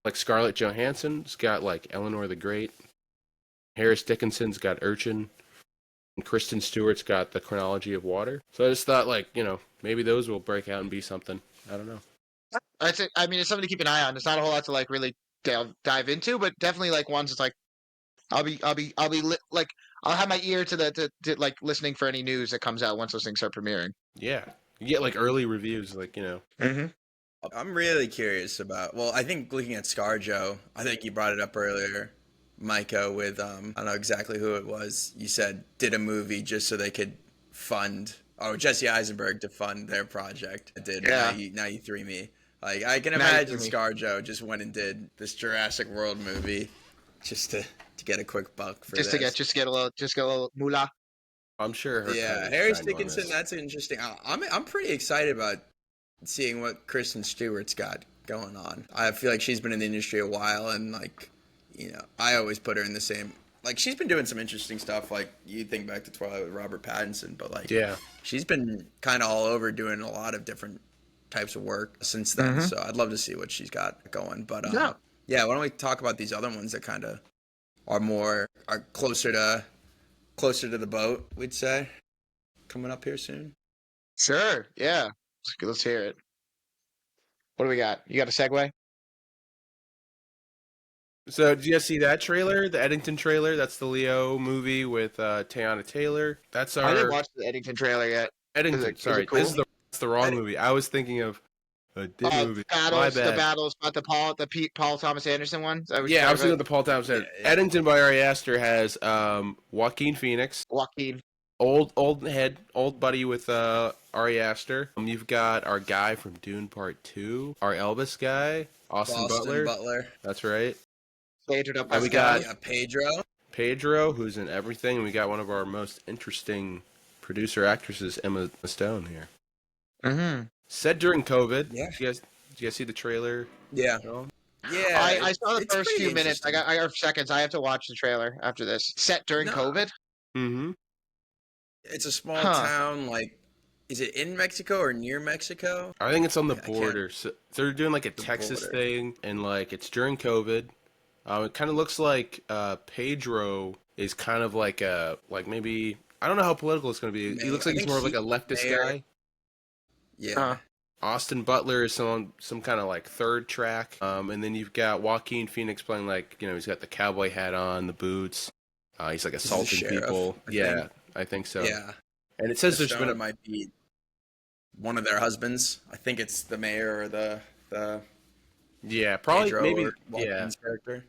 Like Scarlett Johansson's got like Eleanor the Great. Harris Dickinson's got Urchin. And Kristen Stewart's got The Chronology of Water. So I just thought like, maybe those will break out and be something. I don't know. It's something to keep an eye on. There's not a whole lot to like really dive into, but definitely like ones it's like I'll have my ear to like listening for any news that comes out once those things start premiering. Yeah. You get like early reviews, like, Mm-hmm. I'm really curious about. Well, I think looking at ScarJo, I think you brought it up earlier, Micah, with I don't know exactly who it was. You said did a movie just so they could fund. Oh, Jesse Eisenberg to fund their project. It did. Yeah. Now you threw me. Like I can imagine ScarJo just went and did this Jurassic World movie, just to get a quick buck for just this. to get a little moolah. I'm sure. Harris Dickinson. That's interesting. I'm pretty excited about seeing what Kristen Stewart's got going on. I feel like she's been in the industry a while, and like, I always put her in the same. Like, she's been doing some interesting stuff. Like, you think back to Twilight with Robert Pattinson, but like, she's been kind of all over doing a lot of different types of work since then. So I'd love to see what she's got going. But why don't we talk about these other ones that kind of are closer to the boat, we'd say, coming up here soon. Sure. Yeah. Let's hear it. What do we got? You got a segue? So, did you guys see that trailer? The Eddington trailer? That's the Leo movie with Teyana Taylor. I didn't watch the Eddington trailer yet. Eddington, sorry. Cool? That's the wrong movie. I was thinking of a different movie. My bad. The Battles, not the Paul Thomas Anderson one? I was thinking of the Paul Thomas Anderson. Yeah. Eddington by Ari Aster has Joaquin Phoenix. Old buddy with Ari Aster. You've got our guy from Dune Part 2, our Elvis guy, Austin Butler. That's right. And we got Pedro, who's in everything. And we got one of our most interesting producer actresses, Emma Stone here. Mm-hmm. Said during COVID. Yeah. Did you guys see the trailer? Yeah. Yeah. I saw the first few minutes. I got seconds. I have to watch the trailer after this. Set during COVID? Mm-hmm. It's a small town, like, is it in Mexico or near Mexico? I think it's on the border. So they're doing like a Texas thing, and like it's during COVID. It kind of looks like Pedro is kind of like maybe, I don't know how political it's going to be. He looks like he's more of like a leftist guy. Yeah. Austin Butler is some kind of like third track. And then you've got Joaquin Phoenix playing like, he's got the cowboy hat on, the boots. He's like assaulting people. I think so. Yeah. And it says it might be one of their husbands. I think it's the mayor or the yeah, probably Pedro maybe Joaquin's character.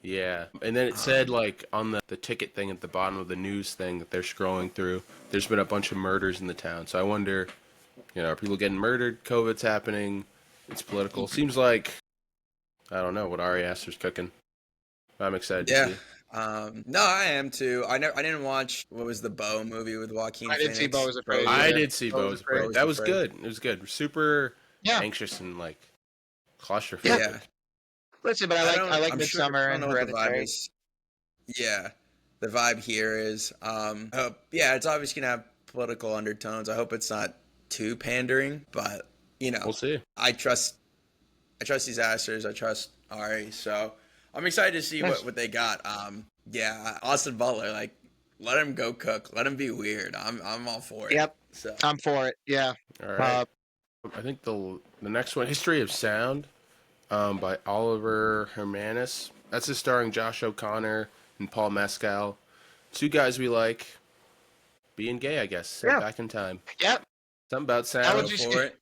Yeah, and then it said like on the ticket thing at the bottom of the news thing that they're scrolling through, there's been a bunch of murders in the town. So I wonder, are people getting murdered? COVID's happening. It's political. Seems like I don't know what Ari Aster's cooking. I'm excited to Yeah. see. No, I am too. I didn't watch what was the Bo movie with Joaquin I didn't see Phoenix. Bo was Afraid I either. did see Bo was Bo's Afraid. Afraid. That was Afraid. good. It was good. Super Yeah. anxious and like claustrophobic. Yeah. Listen, but I like I'm sure, Midsummer I don't and know what the vibe Hereditary. is. Yeah. The vibe here is yeah, it's obviously gonna have political undertones. I hope it's not too pandering, but We'll see. I trust these actors. I trust Ari, so I'm excited to see Nice. what they got. Yeah, Austin Butler, like let him go cook, let him be weird. I'm all for it. Yep. So I'm for it. Yeah. All right. I think the next one, History of Sound, by Oliver Hermanus. That's just starring Josh O'Connor and Paul Mescal. Two guys we like. Being gay, I guess. Set Yeah. back in time. Yep. Something about How sound. would go you for say- it.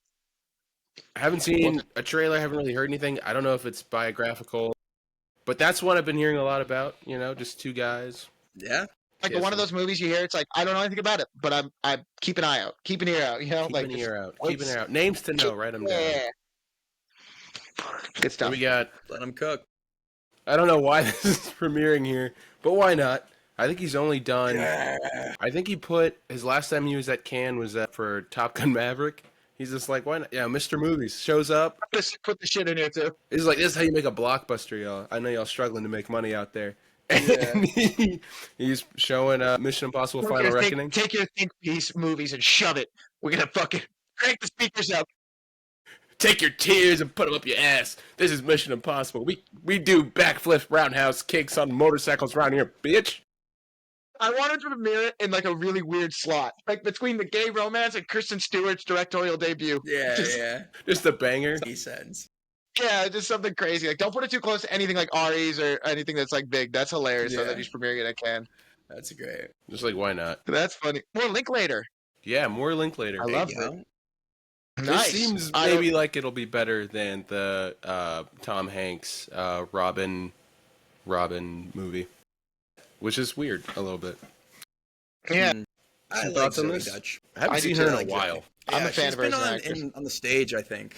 I haven't seen a trailer. I haven't really heard anything. I don't know if it's biographical, but that's one I've been hearing a lot about. Just two guys. Yeah. Like Yeah, one of so- those movies you hear, it's like I don't know anything about it, but I keep an eye out, keep an ear out. Keep like an ear out. let's- Keep an ear out. Names to know. Write them down. Yeah. Good Then stuff. we got. Let him cook. I don't know why this is premiering here, but why not? I think he's only done. Yeah. I think he put his last time he was at Cannes was for Top Gun Maverick. He's just like, why not? Yeah, Mr. Movies shows up. Put the shit in here too. He's like, this is how you make a blockbuster, y'all. I know y'all struggling to make money out there. Yeah. And he's showing Mission Impossible Final Reckoning. Take your think piece movies and shove it. We're gonna fucking crank the speakers up. Take your tears and put them up your ass. This is Mission Impossible. We do backflips, roundhouse kicks on motorcycles around here, bitch. I wanted to premiere it in like a really weird slot, like between the gay romance and Kristen Stewart's directorial debut. Yeah, Just- yeah. Just a banger. He says. Yeah, just something crazy. Like, don't put it too close to anything like Ari's or anything that's like big. That's hilarious. So Yeah. that he's premiering it at Cannes. That's great. Just like, why not? That's funny. More Linklater. Yeah, more Linklater. I There love you go. This Nice. seems I don't- maybe like it'll be better than the Tom Hanks Robin movie, which is weird a little bit. Yeah, I Some like thoughts on Zoe this? Dutch. I haven't I do seen too. her I in a like while. Zoe. I'm a fan she's of hers been as an on actress. on the stage, I think.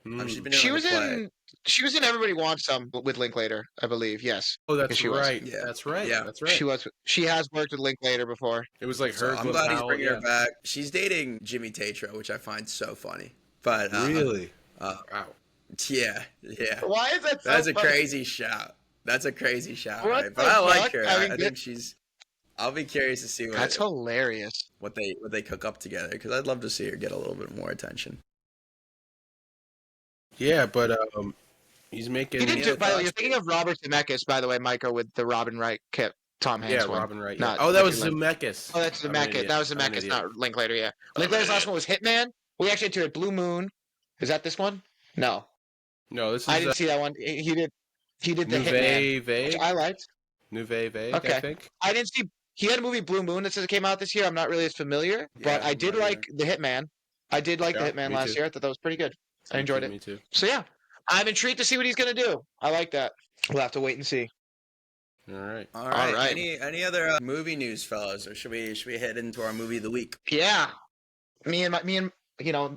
Mm. She's been she on was the play. in. She was in Everybody Wants Some with Linklater, I believe. Yes, Oh, that's she was. right. Yeah. That's right. Yeah. That's right. she was. She has worked with Linklater before. It was like So her. I'm Glenn glad he's Powell, bringing yeah. her back. She's dating Jimmy Tatro, which I find so funny. But Really? uh, Wow. yeah. Why is that? That's so a funny? crazy shout. That's a crazy shout, What right? But the I like fuck? her. I I, mean, I think she's. I'll be curious to see That's hilarious. what they cook up together because I'd love to see her get a little bit more attention. Yeah, but he's making. He did Yeah, do. By the way, thoughts? you're thinking of Robert Zemeckis, by the way, Micah, with the Robin Wright kit. Tom Hanks Yeah, one. Robin Wright. Not Yeah. Oh, that was Ricky Lake. Zemeckis. Oh, that's I'm an Zemeckis. idiot. That was I'm an Zemeckis, idiot. not Linklater. Yeah, I'm an Linklater's last idiot. one was Hitman. We actually had to it. Blue Moon. Is that this one? No, No, this is I didn't see that one. He did. He did the Hitman, Nouvelle which Vague. I liked. Nouvelle Vague, I Okay. think. I didn't see. He had a movie Blue Moon that says it came out this year. I'm not really as familiar, but Yeah, I I'm did not like the Hitman. I did like Yeah, the Hitman me last too. year. I thought that was pretty good. I enjoyed it. Me too. So yeah, I'm intrigued to see what he's gonna do. I like that. We'll have to wait and see. All right. All right. right. Any other movie news, fellas, or should we head into our movie of the week? Yeah, me and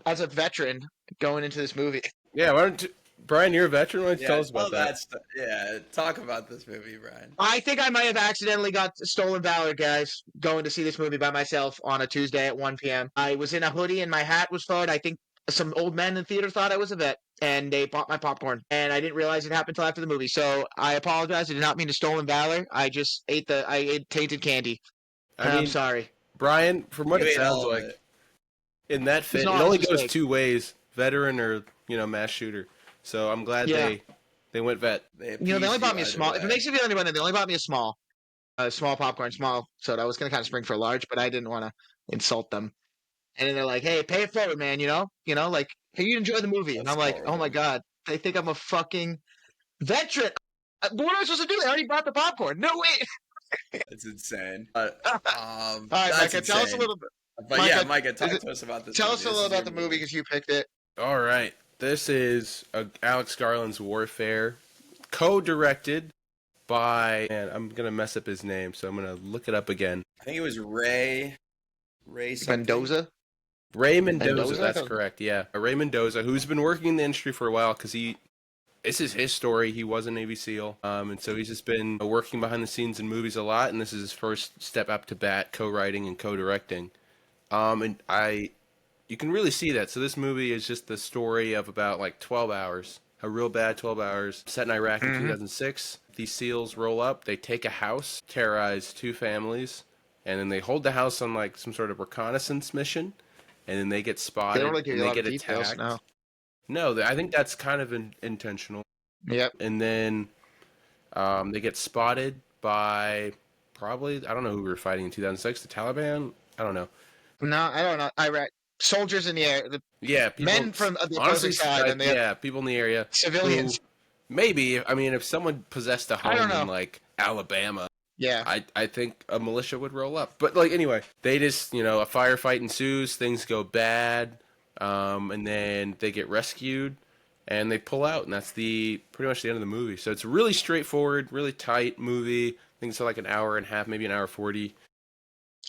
as a veteran going into this movie. Yeah, why don't you, Brian, you're a veteran. Why don't you tell us about that? Yeah, talk about this movie, Brian. I think I might have accidentally got Stolen Valor, guys, going to see this movie by myself on a Tuesday at 1 p.m. I was in a hoodie and my hat was furred. I think some old men in the theater thought I was a vet, and they bought my popcorn. And I didn't realize it happened until after the movie. So I apologize. I did not mean to Stolen Valor. I just ate tainted candy. I'm sorry. Brian, from what You it ate sounds all of like, it. in that fit, it not only a goes mistake. two ways: veteran or mass shooter. So I'm glad Yeah. they went vet. They only bought me a small. If it makes you feel any better, they only bought me a small popcorn, small soda. I was gonna kind of spring for a large, but I didn't want to insult them. And then they're like, "Hey, pay it forward, man. Like, hey, you enjoy the movie." And That's I'm like, "Oh my horrible. god, they think I'm a fucking veteran." What am I supposed to do? They already bought the popcorn. No way. It's insane. But, All right, that's Micah, tell us a insane. little bit. But Micah, yeah, Micah, talk is it- to us about this. Tell movie. us a This little is your about the movie because you picked it. All right, this is Alex Garland's Warfare, co-directed by, and I'm gonna mess up his name, so I'm gonna look it up again. I think it was Ray something. Mendoza. Ray Mendoza, Mendoza? that's correct. Yeah, Ray Mendoza, who's been working in the industry for a while because this is his story. He was a Navy SEAL, and so he's just been working behind the scenes in movies a lot, and this is his first step up to bat, co-writing and co-directing. You can really see that. So this movie is just the story of about like 12 hours, a real bad 12 hours, set in Iraq in 2006. These SEALs roll up, they take a house, terrorize 2 families, and then they hold the house on like some sort of reconnaissance mission, and then they get spotted, They don't really give and you a they lot get of details, attacked. no. No, I think that's kind of intentional. Yep. And then they get spotted by probably, I don't know who we were fighting in 2006, the Taliban? I don't know. No, I don't know. Iraq soldiers in the air, Yeah, people, men from the honestly, opposing side, and they have people in the area. civilians. Who, maybe, I mean, if someone possessed a I don't home in know. like Alabama, Yeah. I think a militia would roll up. But like anyway, they just, a firefight ensues, things go bad, and then they get rescued and they pull out, and that's pretty much the end of the movie. So it's really straightforward, really tight movie. I think it's like an hour and a half, maybe an hour 40.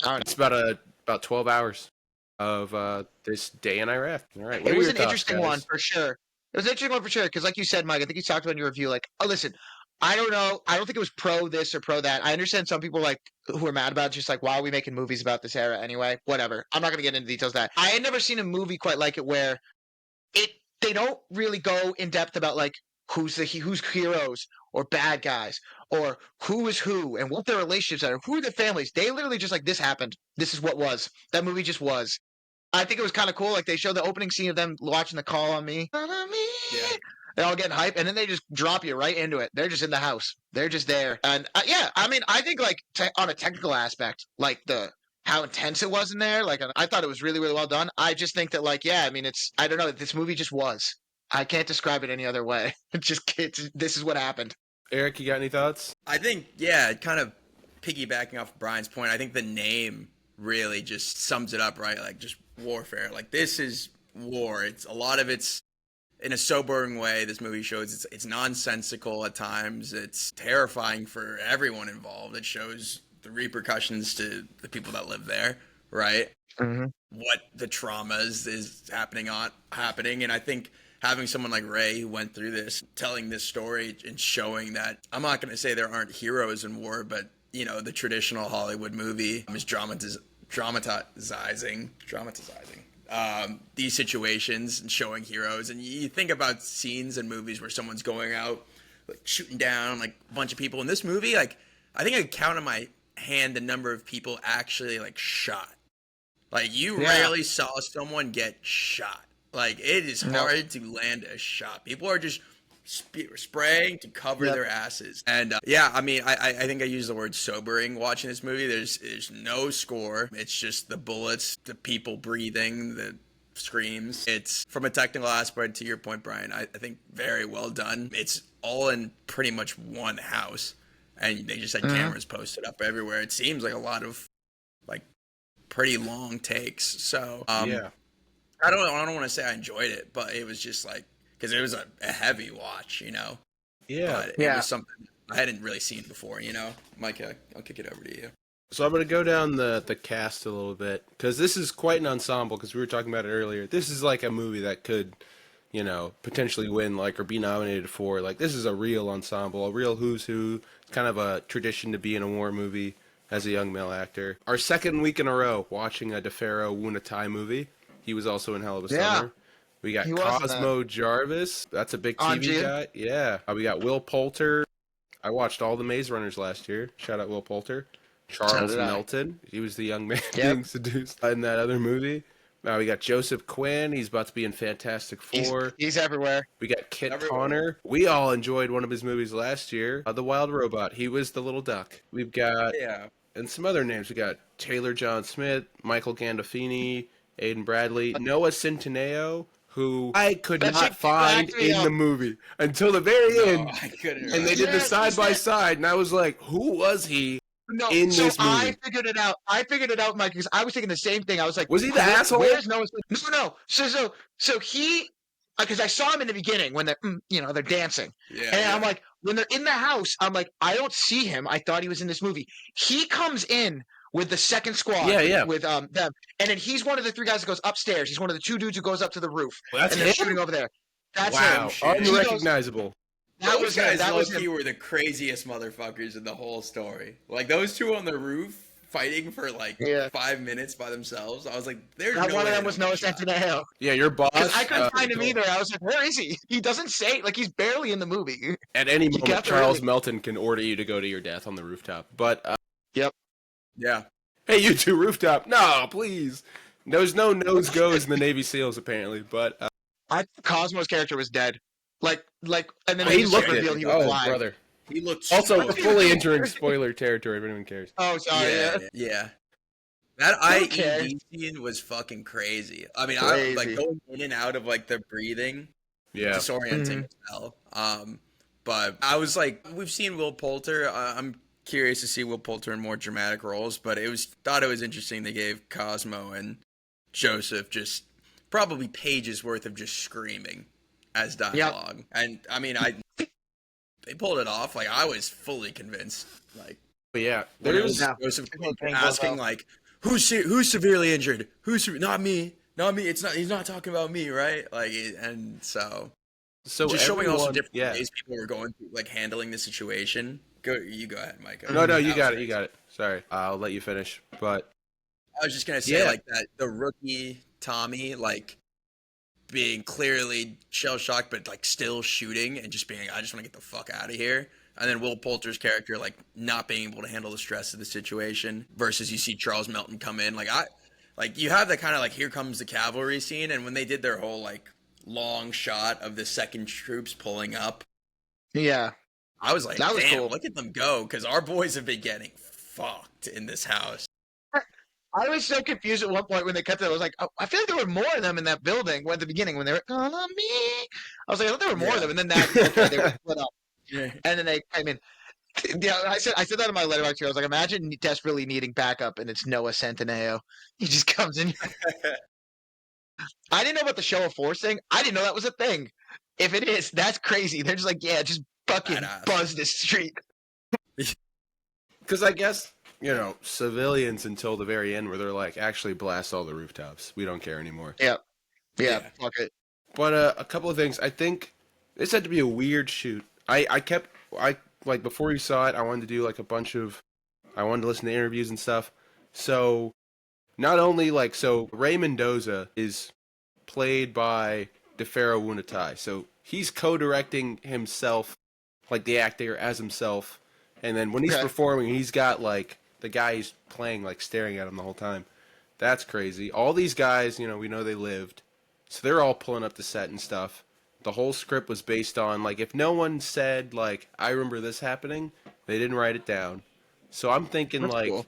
It's about 12 hours of this day in Iraq. All right, what It are was your an thoughts, interesting guys? one for sure. It was an interesting one for sure because, like you said, Mike, I think you talked about in your review. Like, oh, listen, I don't know. I don't think it was pro this or pro that. I understand some people like who are mad about it, just like, why are we making movies about this era anyway? Whatever. I'm not gonna get into details of that. I had never seen a movie quite like it where they don't really go in depth about like who's heroes or bad guys or who is who and what their relationships are, who are their families. They literally just like, this happened. This is what was. That movie just was. I think it was kind of cool. Like they showed the opening scene of them watching the Call on Me. Yeah. They're all getting hype, and then they just drop you right into it. They're just in the house. They're just there. And yeah, I mean, I think like on a technical aspect, like how intense it was in there. Like I thought it was really, really well done. I just think that like, yeah, I mean, I don't know. This movie just was. I can't describe it any other way. This is what happened. Eric, you got any thoughts? I think, yeah, kind of piggybacking off Brian's point, I think the name really just sums it up, right? Like just warfare. Like this is war. It's a lot of it's in a sobering way. This movie shows it's nonsensical at times. It's terrifying for everyone involved. It shows the repercussions to the people that live there, right? Mm-hmm. What the trauma is happening, and I think having someone like Ray who went through this, telling this story and showing that, I'm not going to say there aren't heroes in war, but the traditional Hollywood movie is dramatizing these situations and showing heroes. And you think about scenes in movies where someone's going out like shooting down like a bunch of people. In this movie, like I think I could count on my hand the number of people actually like shot. Like you rarely saw someone get shot. Like it is hard to land a shot. People are just spraying to cover their asses. And I mean, I think I use the word sobering watching this movie. There's no score. It's just the bullets, the people breathing, the screams. It's from a technical aspect, to your point, Brian, I think very well done. It's all in pretty much one house, and they just had cameras posted up everywhere. It seems like a lot of like pretty long takes. So I don't want to say I enjoyed it, but it was just like, because it was a heavy watch, Yeah. But it was something I hadn't really seen before, Mike, I'll kick it over to you. So I'm going to go down the cast a little bit, because this is quite an ensemble, because we were talking about it earlier. This is like a movie that could, potentially win, like, or be nominated for. Like, this is a real ensemble, a real who's who. It's kind of a tradition to be in a war movie as a young male actor. Our second week in a row watching a DeFaro Wunatai movie. He was also in Hell of a Summer. We got Cosmo Jarvis. That's a big TV guy. Yeah. We got Will Poulter. I watched all the Maze Runners last year. Shout out Will Poulter. Charles Melton. He was the young man being seduced in that other movie. We got Joseph Quinn. He's about to be in Fantastic Four. He's everywhere. We got Kit Connor. We all enjoyed one of his movies last year. The Wild Robot. He was the little duck. We've got, and some other names. We got Taylor John Smith, Michael Gandolfini, Aiden Bradley, Noah Centineo, who I could not find in the movie until the very end. I couldn't. And they did the side by side, and I was like, who was he? In this movie. I figured it out, Mike, because I was thinking the same thing. I was like, was he the asshole? Where's Noah? No. So because I saw him in the beginning when they're dancing, Yeah. and I'm like, when they're in the house, I'm like, I don't see him. I thought he was in this movie. He comes in with the second squad, with them, and then he's one of the 3 guys that goes upstairs. He's one of the 2 dudes who goes up to the roof, Well, that's and they're him? shooting over there. That's Wow, him. unrecognizable. That Those was him. guys That was low-key him. were the craziest motherfuckers in the whole story. Like those 2 on the roof fighting for like 5 minutes by themselves. I was like, there's Not no one way of them was Noah Centineo. Yeah, your boss. Because I couldn't find him either. I was like, where is he? He doesn't say, like, he's barely in the movie. At any You moment, got to Charles really- Melton can order you to go to your death on the rooftop. But Yep. Yeah. hey, you 2 rooftop. No, please. There's no nose goes in the Navy SEALs apparently. But I thought Cosmo's character was dead. Like, and then he just looked revealed it. he was alive. Brother. He looked Also, so fully entering spoiler territory if anyone cares. Oh, sorry. Yeah. That Who cares? IED scene was fucking crazy. I mean, I Crazy. like going in and out of like the breathing, Yeah. disorienting as hell. But I was like, we've seen Will Poulter. I'm curious to see Will Poulter in more dramatic roles, but thought it was interesting they gave Cosmo and Joseph just probably pages worth of just screaming as dialogue. Yep. And I mean, they pulled it off. Like I was fully convinced. Like, but yeah, there was Joseph asking like, who's severely injured? Not me. It's not. He's not talking about me, right? Like, and so just showing also different ways people were going through, like handling the situation. Go ahead, Micah. No, you got it. Sorry, I'll let you finish. But I was just gonna say like that the rookie Tommy like being clearly shell shocked, but like still shooting and just being, I just want to get the fuck out of here. And then Will Poulter's character like not being able to handle the stress of the situation versus you see Charles Melton come in. Like you have that kind of like here comes the cavalry scene, and when they did their whole like long shot of the second troops pulling up. Yeah. I was like, damn, cool. Look at them go, because our boys have been getting fucked in this house. I was so confused at one point when they cut that. I was like, oh, I feel like there were more of them in that building at the beginning when they were calling me. I was like, I thought there were more of them, and then they were split up. Yeah. And then I said that in my letter actually. I was like, imagine desperately needing backup, and it's Noah Centineo. He just comes in. I didn't know about the show of force thing. I didn't know that was a thing. If it is, that's crazy. They're just like, yeah, just fucking buzz this street. Because I guess, civilians until the very end where they're like, actually blast all the rooftops. We don't care anymore. Yeah, fuck it. But a couple of things. I think this had to be a weird shoot. Before you saw it, I wanted to do like I wanted to listen to interviews and stuff. So not only Ray Mendoza is played by DeFaro Wunatai. So he's co-directing himself, like the actor as himself. And then when he's performing, he's got like the guy he's playing like staring at him the whole time. That's crazy. All these guys, we know they lived. So they're all pulling up the set and stuff. The whole script was based on like if no one said like I remember this happening, they didn't write it down. So I'm thinking that's like cool.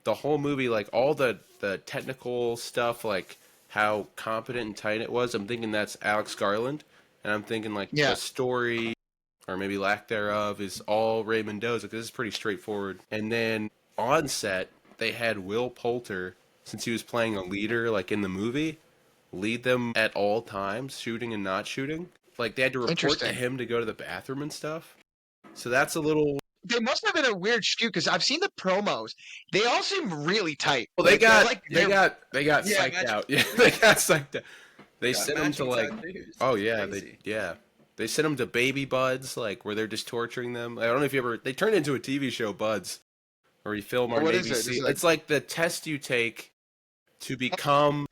The whole movie, like all the technical stuff, like how competent and tight it was, I'm thinking that's Alex Garland. And I'm thinking like the story or maybe lack thereof is all Ray Mendoza, because this is pretty straightforward. And then on set, they had Will Poulter, since he was playing a leader like in the movie, lead them at all times, shooting and not shooting. Like they had to report to him to go to the bathroom and stuff. So that's a little... They must have been a weird shoot, because I've seen the promos. They all seem really tight. Well, they got psyched out. Yeah, they got psyched out. They sent them to like... Oh yeah, they sent them to Baby Buds, like where they're just torturing them. I don't know if you ever... They turned into a TV show, Buds, where you film our Navy SEAL. It's like the test you take to become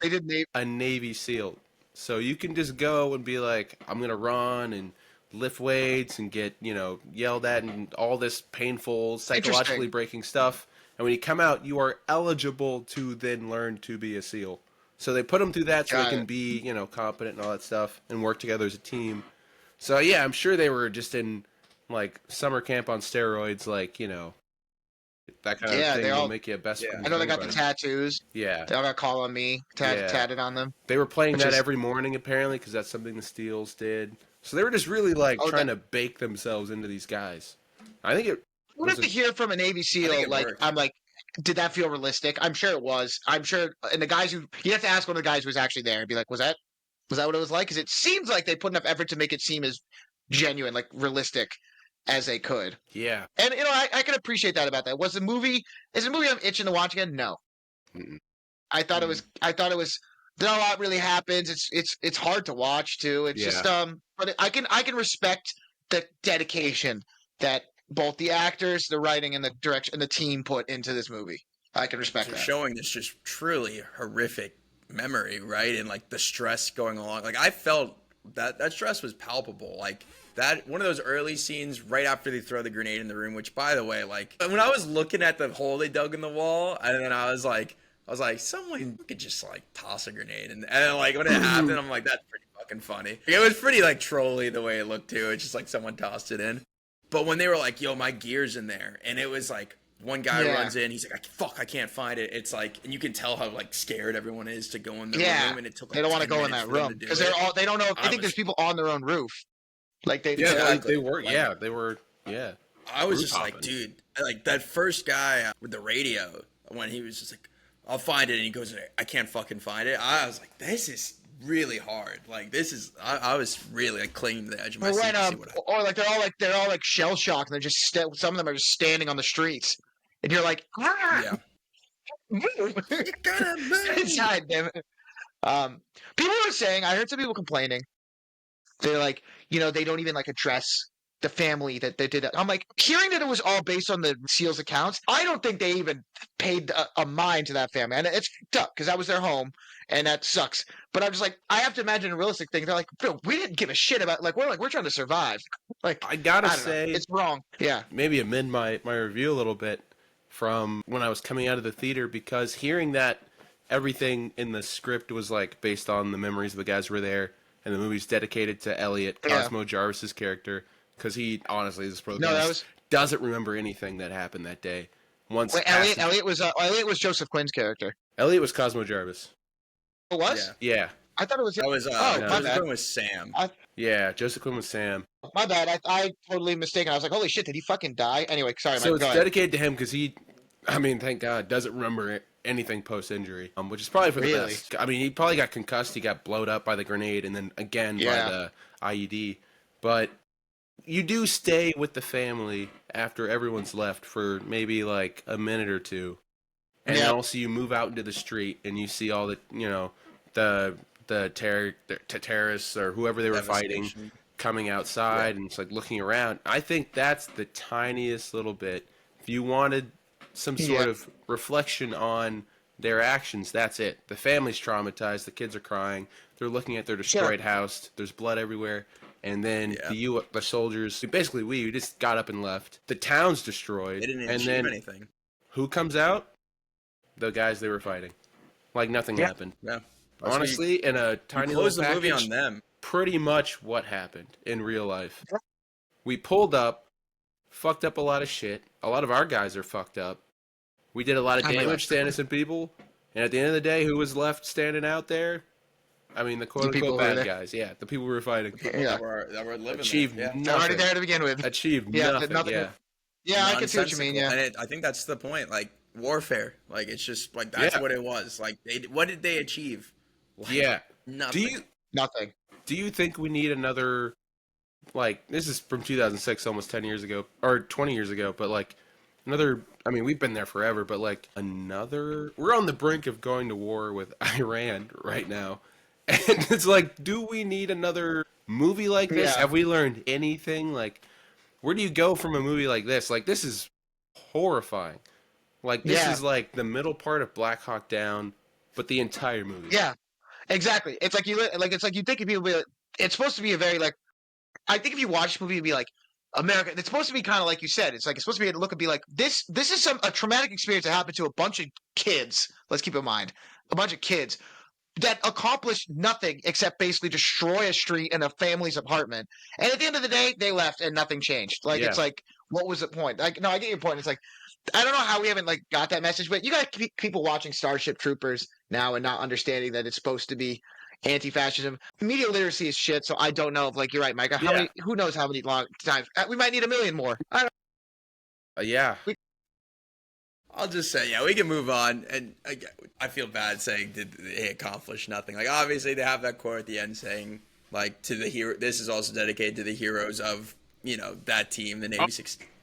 a Navy SEAL. So you can just go and be like, I'm going to run and lift weights and get, yelled at and all this painful, psychologically breaking stuff. And when you come out, you are eligible to then learn to be a SEAL. So they put them through that so they can be, competent and all that stuff and work together as a team. So yeah, I'm sure they were just in like summer camp on steroids, like, that kind of thing will make you a best friend. I know they got the tattoos. Yeah. They all got Call on Me tatted on them. They were playing that every morning, apparently, because that's something the Steels did. So they were just really, trying to bake themselves into these guys. I think it... I would have to hear from a Navy SEAL, I'm like, did that feel realistic? I'm sure it was. I'm sure... And the guys who... You have to ask one of the guys who was actually there and be like, was that Was that what it was like? Because it seems like they put enough effort to make it seem as genuine, like realistic as they could. Yeah. And I can appreciate that about that. Is a movie I'm itching to watch again? No. Mm-mm. I thought it was not a lot really happens. It's hard to watch too. It's just but I can respect the dedication that both the actors, the writing, and the direction and the team put into this movie. I can respect They're that. showing this just truly horrific memory, right? And like the stress going along. Like I felt that stress was palpable. Like that one of those early scenes right after they throw the grenade in the room, which by the way, like when I was looking at the hole they dug in the wall, and then I was like, someone could just like toss a grenade, and then like when it happened, I'm like, that's pretty fucking funny. It was pretty like trolly the way it looked too. It's just like someone tossed it in. But when they were like, yo, my gear's in there, and it was like one guy runs in, he's like, I can't find it. It's like, and you can tell how like scared everyone is to go in the room, and it took like they don't want to 10 go in minutes that for them room to do because it. they don't know. I think there's people on their own roof. Like they they were. Yeah, they were. Yeah. I was Roof just like, hopping. dude, like that first guy with the radio when he was just like, I'll find it, and he goes, I can't fucking find it. I was like, this is really hard. Like this is, I was really like clinging to the edge of my seat to see what happened. Or like they're all like shell shocked, and they're just some of them are just standing on the streets, and you're like, Yeah, move, you gotta move. inside, damn it. People were saying, I heard some people complaining. They're like, they don't even like address the family that they did that. I'm like, hearing that it was all based on the SEALs accounts, I don't think they even paid a mind to that family. And it's tough because that was their home and that sucks. But I'm just like, I have to imagine a realistic thing. They're like, Bill, we didn't give a shit about we're trying to survive. Like I gotta don't say, know. It's wrong. Yeah. maybe amend my review a little bit from when I was coming out of the theater, because hearing that everything in the script was like based on the memories of the guys who were there, and the movie's dedicated to Elliot, Cosmo Jarvis's character, because he honestly is doesn't remember anything that happened that day. Wait, Elliot was Joseph Quinn's character. Elliot was Cosmo Jarvis. It was? Yeah. I thought it was. That was my Joseph bad. Quinn was Sam. Yeah, Joseph Quinn was Sam. My bad. I totally mistaken. I was like, holy shit, did he fucking die? Anyway, sorry. So it's go ahead. dedicated to him because he, thank God, doesn't remember anything post-injury, which is probably for the best. I mean, he probably got concussed. He got blowed up by the grenade and then again by the IED. But you do stay with the family after everyone's left for maybe like a minute or two. And then also you move out into the street and you see all the, the terrorists or whoever they were fighting coming outside and it's like looking around. I think that's the tiniest little bit. If you wanted some sort of reflection on their actions, that's it. The family's traumatized. The kids are crying. They're looking at their destroyed house. There's blood everywhere. And then the soldiers, basically we just got up and left. The town's destroyed. They didn't achieve anything. Who comes out? The guys they were fighting. Like nothing happened. Yeah. Honestly, in a tiny little the movie on them. Pretty much what happened in real life. We pulled up, fucked up a lot of shit. A lot of our guys are fucked up. We did a lot of damage to innocent people. And at the end of the day, who was left standing out there? I mean, the quote-unquote bad guys. Yeah, the people we were fighting. That were living achieved there. nothing. They're already there to begin with. Achieved nothing. Yeah, I can see what you mean, yeah. And I think that's the point. Like, warfare. Like, it's just, like, that's what it was. Like, what did they achieve? Like, nothing. Nothing. Do you think we need another, like, this is from 2006, almost 10 years ago, or 20 years ago, but, like, another, I mean, we've been there forever, but, like, we're on the brink of going to war with Iran right now. And it's like, do we need another movie like this? Have we learned anything? Like, where do you go from a movie like this? Like, this is horrifying. Like, this is like the middle part of Black Hawk Down, but the entire movie. Yeah, exactly. It's like you think people be like, it's supposed to be a very like, I think if you watch this movie, it'd be like, America. It's supposed to be kind of like you said. It's supposed to be a look and be like, this is a traumatic experience that happened to a bunch of kids. Let's keep in mind, a bunch of kids that accomplished nothing except basically destroy a street and a family's apartment. And at the end of the day, they left and nothing changed. Like, it's like, what was the point? Like, no, I get your point. It's like, I don't know how we haven't like got that message, but you got people watching Starship Troopers now and not understanding that it's supposed to be anti-fascism. Media literacy is shit, so I don't know if, like, you're right, Micah. Who knows how many long times? We might need 1 million more. I don't Yeah. I'll just say, yeah, we can move on. And I feel bad saying did they accomplish nothing. Like, obviously, they have that quote at the end saying, like, to the hero. This is also dedicated to the heroes of, that team, the Navy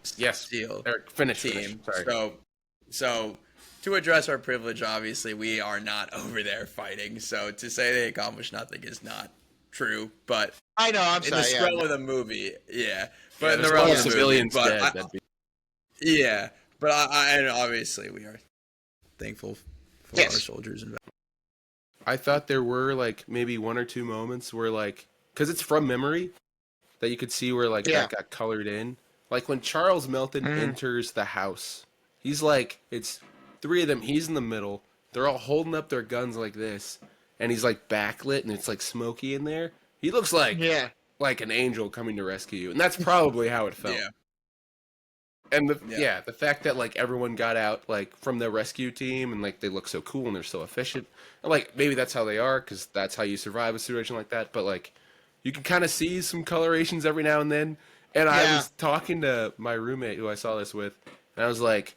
SEAL finish. team. Sorry. So to address our privilege, obviously, we are not over there fighting. So to say they accomplished nothing is not true. But I know, I'm in sorry. the realm of the movie, But in the there's realm a of lot the of civilians movie, dead. But and obviously we are thankful for our soldiers. I thought there were like maybe one or two moments where like, because it's from memory, that you could see where like that got colored in. Like when Charles Melton enters the house, he's like, it's three of them. He's in the middle. They're all holding up their guns like this, and he's like backlit, and it's like smoky in there. He looks like an angel coming to rescue you, and that's probably how it felt. Yeah. And the fact that like everyone got out like from the rescue team and like they look so cool and they're so efficient, and, like maybe that's how they are because that's how you survive a situation like that. But like you can kind of see some colorations every now and then. And I was talking to my roommate who I saw this with, and I was like,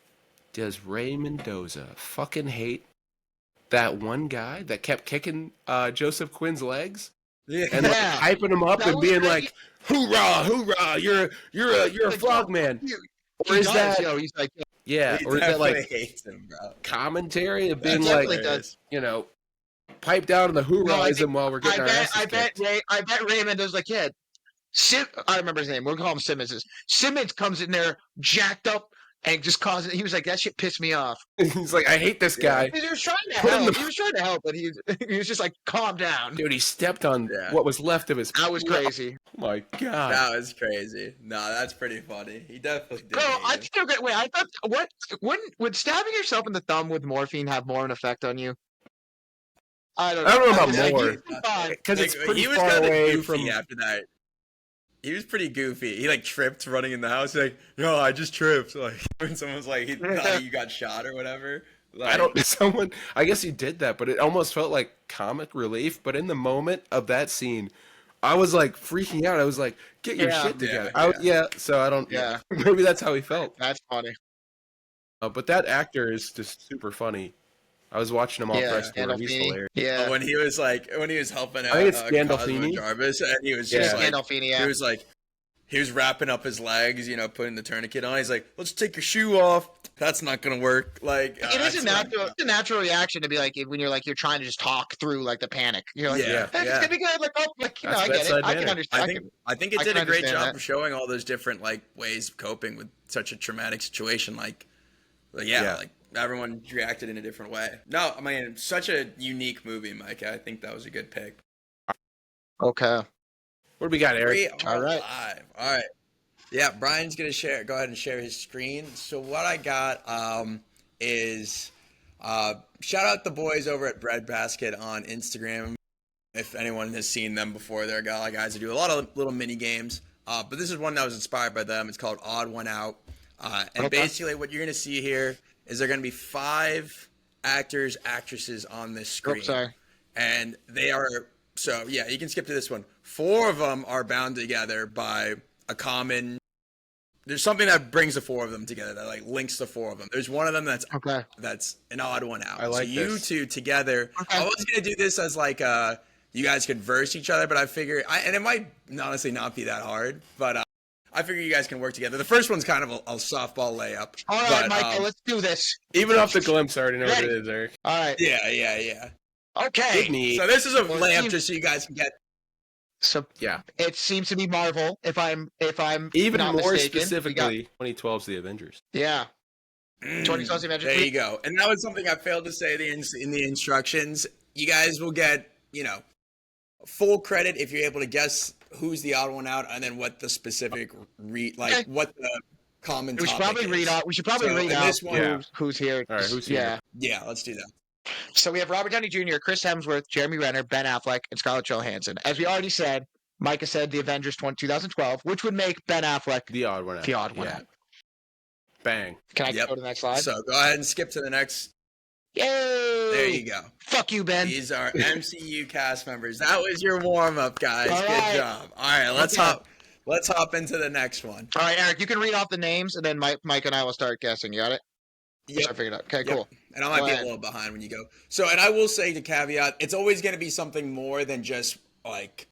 "Does Ray Mendoza fucking hate that one guy that kept kicking Joseph Quinn's legs and like hyping him up and being like, hoorah, hoorah, you're a frogman." Or is that? He's like, or is that like hates him, bro. commentary of being like, pipe down in the hoorahism while we're getting our asses kicked? I bet Raymond was like, I remember his name. We'll call him Simmons. Simmons comes in there jacked up and just causing. He was like, that shit pissed me off. He's like, I hate this guy. He was trying to help. He was trying to help, but he was just like, calm down. Dude, he stepped on what was left of his. That was crazy. Oh my god. That was crazy. No, that's pretty funny. He definitely did. Bro, I thought would stabbing yourself in the thumb with morphine have more of an effect on you? I don't know about more because it's pretty far away from after that. He was pretty goofy. He like tripped running in the house. He's like, no, I just tripped. Like when someone's like, he thought you got shot or whatever. Like, I guess he did that, but it almost felt like comic relief. But in the moment of that scene, I was like freaking out. I was like, get your shit together. So I don't. Yeah. Maybe that's how he felt. That's funny. But that actor is just super funny. I was watching him all press tour. He's hilarious. Yeah. When he was helping out I think it's Gandolfini. Jarvis, and he was just like, Gandolfini, he was like, he was wrapping up his legs, putting the tourniquet on. He's like, let's take your shoe off. That's not gonna work. Like it is a natural reaction to be like when you're trying to just talk through like the panic. You're like, it's gonna be good. Like, I get it. I can understand. I think it did a great job of showing all those different like ways of coping with such a traumatic situation. Like everyone reacted in a different way. No, I mean, such a unique movie, Mike. I think that was a good pick. Okay. What do we got, Eric? All right. All right. Yeah, Brian's going to go ahead and share his screen. So what I got is shout out the boys over at Breadbasket on Instagram. If anyone has seen them before, they're guys that do a lot of little mini games. But this is one that was inspired by them. It's called Odd One Out. Basically what you're going to see here is there going to be 5 actors, actresses on this screen. Oops, sorry. And they are, so yeah, you can skip to this one. 4 of them are bound together by a common, there's something that brings the 4 of them together, that like links the 4 of them. There's one of them that's an odd one out. I like so you this. 2 together, I was going to do this as like you guys could verse each other, but I figure, and it might honestly not be that hard, but I figure you guys can work together. The first one's kind of a softball layup. All right, Michael, let's do this. Even off the glimpse, I already know what it is, Eric. All right. Yeah. Okay. So this is a layup just so you guys can get. So it seems to be Marvel. If I'm even not more mistaken. specifically, 2012's The Avengers. Yeah. 2012's The Avengers. There you go. And that was something I failed to say in the instructions. You guys will get full credit if you're able to guess who's the odd one out, and then what the specific what the common. We should probably read out. This one, who's here. All right, who's here? Yeah, let's do that. So we have Robert Downey Jr., Chris Hemsworth, Jeremy Renner, Ben Affleck, and Scarlett Johansson. As we already said, Micah said The Avengers 2012, which would make Ben Affleck the odd one out. Bang. Can I go to the next slide? So go ahead and skip to the next. Yay! There you go. Fuck you, Ben. These are MCU cast members. That was your warm-up, guys. All Good right. job. All right, let's hop into the next one. All right, Eric, you can read off the names, and then Mike and I will start guessing. You got it? Yep. I figured it out. Okay, Yep. cool. And I might Go be ahead. a little behind when you go. So, and I will say the caveat, it's always going to be something more than just like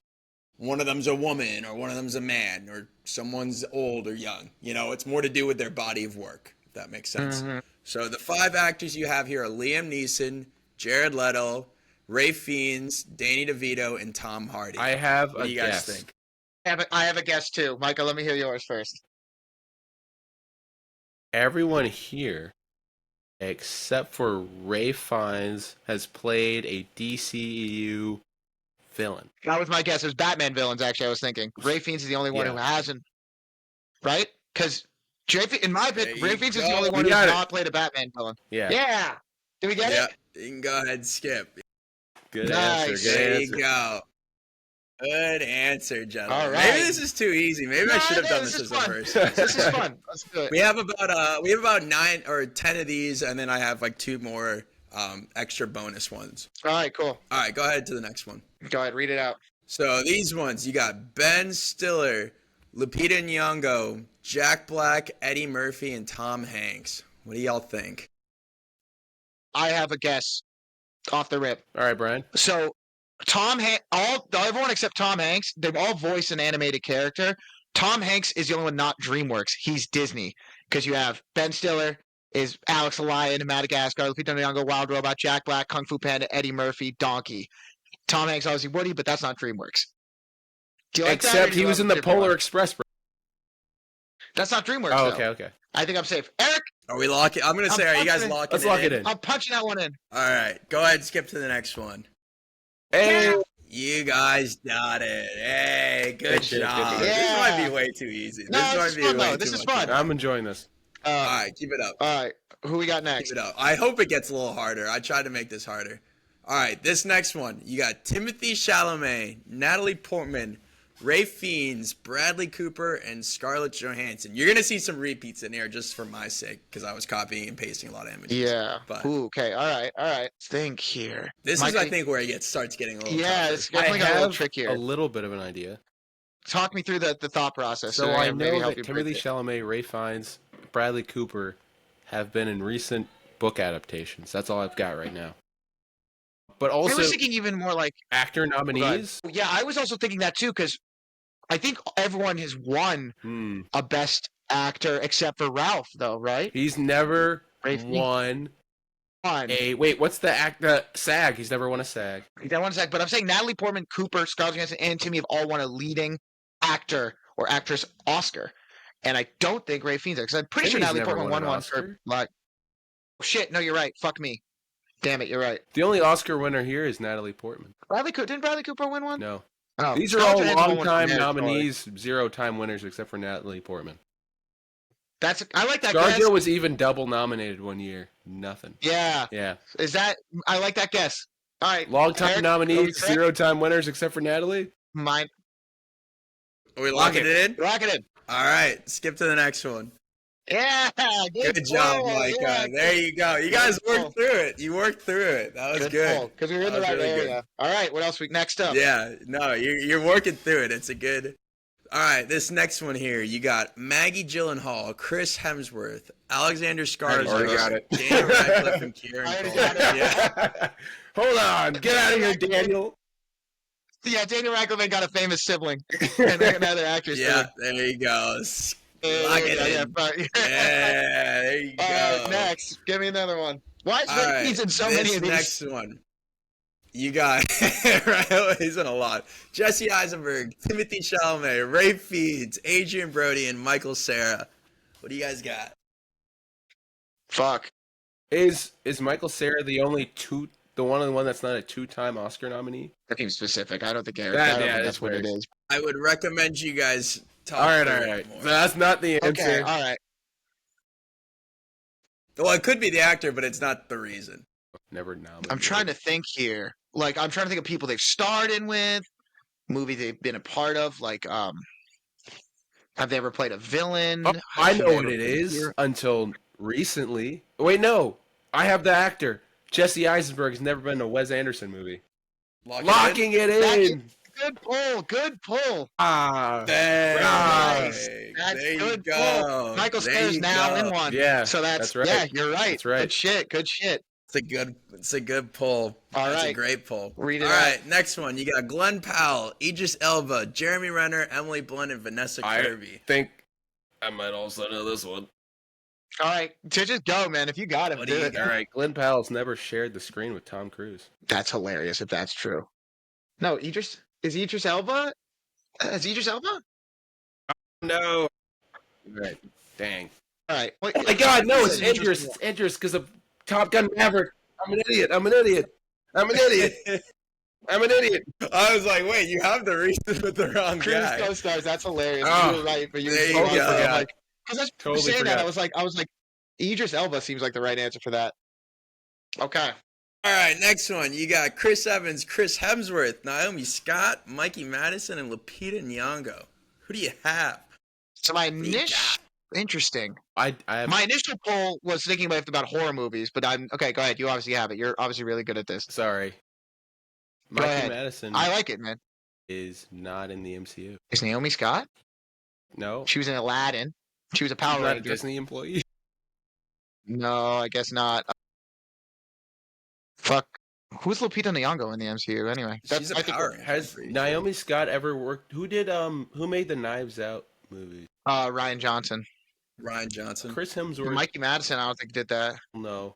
one of them's a woman or one of them's a man or someone's old or young. You know, it's more to do with their body of work, if that makes sense. Mhm. So the 5 actors you have here are Liam Neeson, Jared Leto, Ray Fiennes, Danny DeVito, and Tom Hardy. I have What a do you guys guess. think? I have a guess too. Michael, let me hear yours first. Everyone here, except for Ray Fiennes, has played a DCEU villain. That was my guess. It was Batman villains, actually, I was thinking. Ray Fiennes is the only one who hasn't, right? Because, in my opinion, There Ray you Fiennes is the go. only one We who's got it. not played a Batman villain. Yeah. Yeah! Did we get Yeah, it? you can go ahead and skip. Good Nice. answer. Good There answer. you go. Good answer, gentlemen. All Maybe right. this is too easy. Maybe I should have done this as a first. This is fun. Let's do it. We have about 9 or 10 of these, and then I have like 2 more extra bonus ones. All right, cool. All right, go ahead to the next one. Go ahead, read it out. So these ones, you got Ben Stiller, Lupita Nyong'o, Jack Black, Eddie Murphy, and Tom Hanks. What do y'all think? I have a guess off the rip. All right, Brian. So, everyone except Tom Hanks, they've all voiced an animated character. Tom Hanks is the only one not DreamWorks. He's Disney. Because you have Ben Stiller is Alex the Lion, Madagascar, Lupita Nyong'o, Wild Robot, Jack Black, Kung Fu Panda, Eddie Murphy, Donkey. Tom Hanks obviously Woody, but that's not DreamWorks. Do you like that, or Except do he you was have in a the different Polar one? Express. That's not DreamWorks. Oh, though. okay, okay. I think I'm safe. Eric, Are we locking? I'm gonna say, are you guys punching it. locking Let's it lock in? it in. I'm punching that one in. All right, go ahead and skip to the next one. Hey, You guys got it. Hey, good Good shit, job. good shit. This might Yeah. be way too easy. No, this might is be fun, way though. This too is much fun. I'm enjoying this. All right, keep it up. All right, who we got next? Keep it up. I hope it gets a little harder. I tried to make this harder. All right, this next one. You got Timothy Chalamet, Natalie Portman, Ray Fiennes, Bradley Cooper, and Scarlett Johansson. You're going to see some repeats in here just for my sake because I was copying and pasting a lot of images. Yeah. But Ooh, okay. All right. Think here. this Mike, is, I think, where it starts getting a little Yeah, tougher. it's definitely got a little trickier. a little bit of an idea. Talk me through the thought process. So I maybe know help that you Timothy break it. Chalamet, Ray Fiennes, Bradley Cooper have been in recent book adaptations. That's all I've got right now. But I also was thinking even more like, actor nominees. yeah, I was also thinking that too because I think everyone has won a Best Actor except for Ralph, though, right? He's never Ray Fiennes. won Won. a what's the SAG? He's never won a SAG. That one sec, but I'm saying Natalie Portman, Cooper, Scarlett Johansson, and Timmy have all won a leading actor or actress Oscar, and I don't think Ray Fiennes because I'm pretty sure Timmy's Natalie never Portman won won an one Oscar. for like. Oh, shit, no, you're right. Fuck me. Damn it, you're right. The only Oscar winner here is Natalie Portman. Didn't Bradley Cooper win one? No. Oh, These are Scarlett all Johansson won one for long-time Marriage nominees, 0-time winners except for Natalie Portman. Story. I like that guess. ScarJo was even double nominated one year. Nothing. Yeah, Yeah. I like that guess. All right, Long-time Eric, nominees, are we 0-time winners except for Natalie. Mine. Are we locking it in? Lock it in. All right, skip to the next one. Yeah, Good job, pull. Micah. Yeah, There you go. You guys pull. worked through it. You worked through it. That was good. Because we were in the That was right really area. All right, what else? Next up. Yeah, no, you're working through it. It's a good. All right, this next one here, you got Maggie Gyllenhaal, Chris Hemsworth, Alexander already got Skarsgård, it. Daniel Radcliffe, and Kieran I already Culkin. got it. Yeah. Hold on. Get out of here, Daniel. Yeah, Daniel Radcliffe got a famous sibling. And another actress. Yeah, there you go. Lock it in. Yeah, there you go. All right, next. Give me another one. Why is All Ray right, Fiennes in so this many of these? next one. You got right. He's in a lot. Jesse Eisenberg, Timothy Chalamet, Ray Fiennes, Adrian Brody, and Michael Cera. What do you guys got? Fuck. Is Michael Cera the one that's not a 2-time Oscar nominee? That seems specific. I don't think Eric. That- I don't yeah, think that's that's what it weird. is. I would recommend you guys talk. All right. through it more. So that's not the answer. Okay, all right. Well, it could be the actor, but it's not the reason. Never nominated. I'm trying to think here. Like, I'm trying to think of people they've starred in with, movie they've been a part of. Like, have they ever played a villain? Oh, I Have know they what ever it been is here? until recently. Wait, no. I have the actor. Jesse Eisenberg has never been in a Wes Anderson movie. Locking it That in. Good pull. Good pull. Ah. Dang. Nice. Good That's There you good. go. Pull. Michael There Cera's you now go. in one. Yeah, So that's right. Yeah, you're right. That's right. Good shit. Good shit. It's a good pull. All That's a right. great pull. Read it All out. right, next one. You got Glenn Powell, Idris Elba, Jeremy Renner, Emily Blunt, and Vanessa Kirby. I think I might also know this one. All right. Just go, man. If you got him, What do do you it. got? All right, Glenn Powell's never shared the screen with Tom Cruise. That's hilarious if that's true. No, is Idris Elba? Is Idris Elba? No. Right. Dang. All right. Wait, Oh my God, no, it's Idris Idris. Elba. It's Idris because of Top Gun Maverick. I'm an idiot. I'm an idiot. I'm an idiot. I'm an idiot. I was like, wait, you have the reason with the wrong Cruise guy. co-stars. That's hilarious. Oh, You were right, but you there you totally go. forgot. Like, because that's Totally saying that. forgot. I was like, Idris Elba seems like the right answer for that. Okay. All right, next one. You got Chris Evans, Chris Hemsworth, Naomi Scott, Mikey Madison, and Lupita Nyong'o. Who do you have? So my Who do you initial interesting. I have, My initial poll was thinking about horror movies, but I'm okay. Go ahead. You obviously have it. You're obviously really good at this. sorry. Go Mikey ahead. Madison I like it, man. is not in the MCU. Is Naomi Scott? No. She was in Aladdin. She was a Power She's not a Ranger. Disney employee. No, I guess not. Fuck. Who's Lupita Nyong'o in the MCU anyway? She's a I think Power Ranger. Has Naomi Scott ever worked? Who made the Knives Out movies? Ryan Johnson. Ryan Johnson. Chris Hemsworth. Mikey Madison, I don't think did that. No.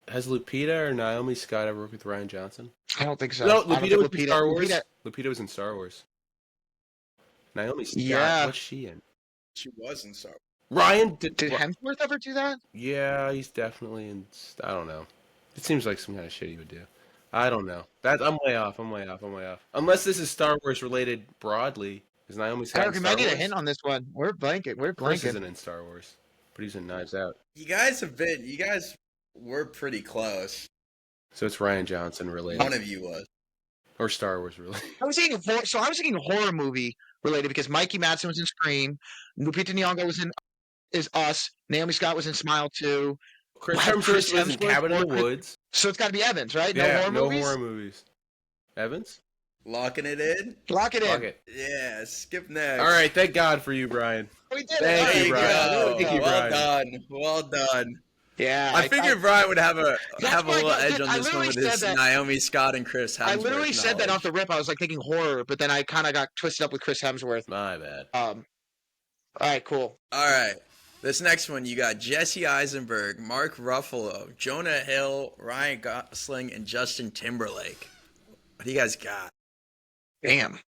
Has Lupita or Naomi Scott ever worked with Ryan Johnson? I don't think so. No, I don't Lupita was think in Star Wars. Lupita- Lupita was in Star Wars. Naomi Scott, Yeah. what's she in? She was in Star Wars. Ryan Did Hemsworth ever do that? Yeah, he's definitely in. I don't know. It seems like some kind of shit he would do. I don't know. I'm way off. Unless this is Star Wars related broadly. Is Naomi Scott in Eric, Star I need Wars? a hint on this one. We're blanking. Chris isn't in Star Wars, but he's in Knives Out. You guys were pretty close. So it's Ryan Johnson related. One of you was. Or Star Wars related. I was thinking horror movie related because Mikey Madsen was in Scream, Lupita Nyong'o was in Is Us, Naomi Scott was in Smile 2. Chris Wow, Hemsworth Chris was in Hemsworth Cabin in or the Chris- Woods. So it's got to be Evans, right? No Yeah, horror no movies? horror movies. Evans? Locking it in? Lock it in. Fuck it. Yeah, skip next. All right, thank God for you, Brian. We did Thank it. There you, you Brian. go. Thank you, Well Brian. done. Well done. Yeah. I figured Brian would have a That's why little I edge did- on I this one literally with his said that- Naomi Scott and Chris Hemsworth. I literally said that off knowledge. the rip. I was like thinking horror, but then I kind of got twisted up with Chris Hemsworth. My bad. All right, cool. All right. This next one, you got Jesse Eisenberg, Mark Ruffalo, Jonah Hill, Ryan Gosling, and Justin Timberlake. What do you guys got? Damn.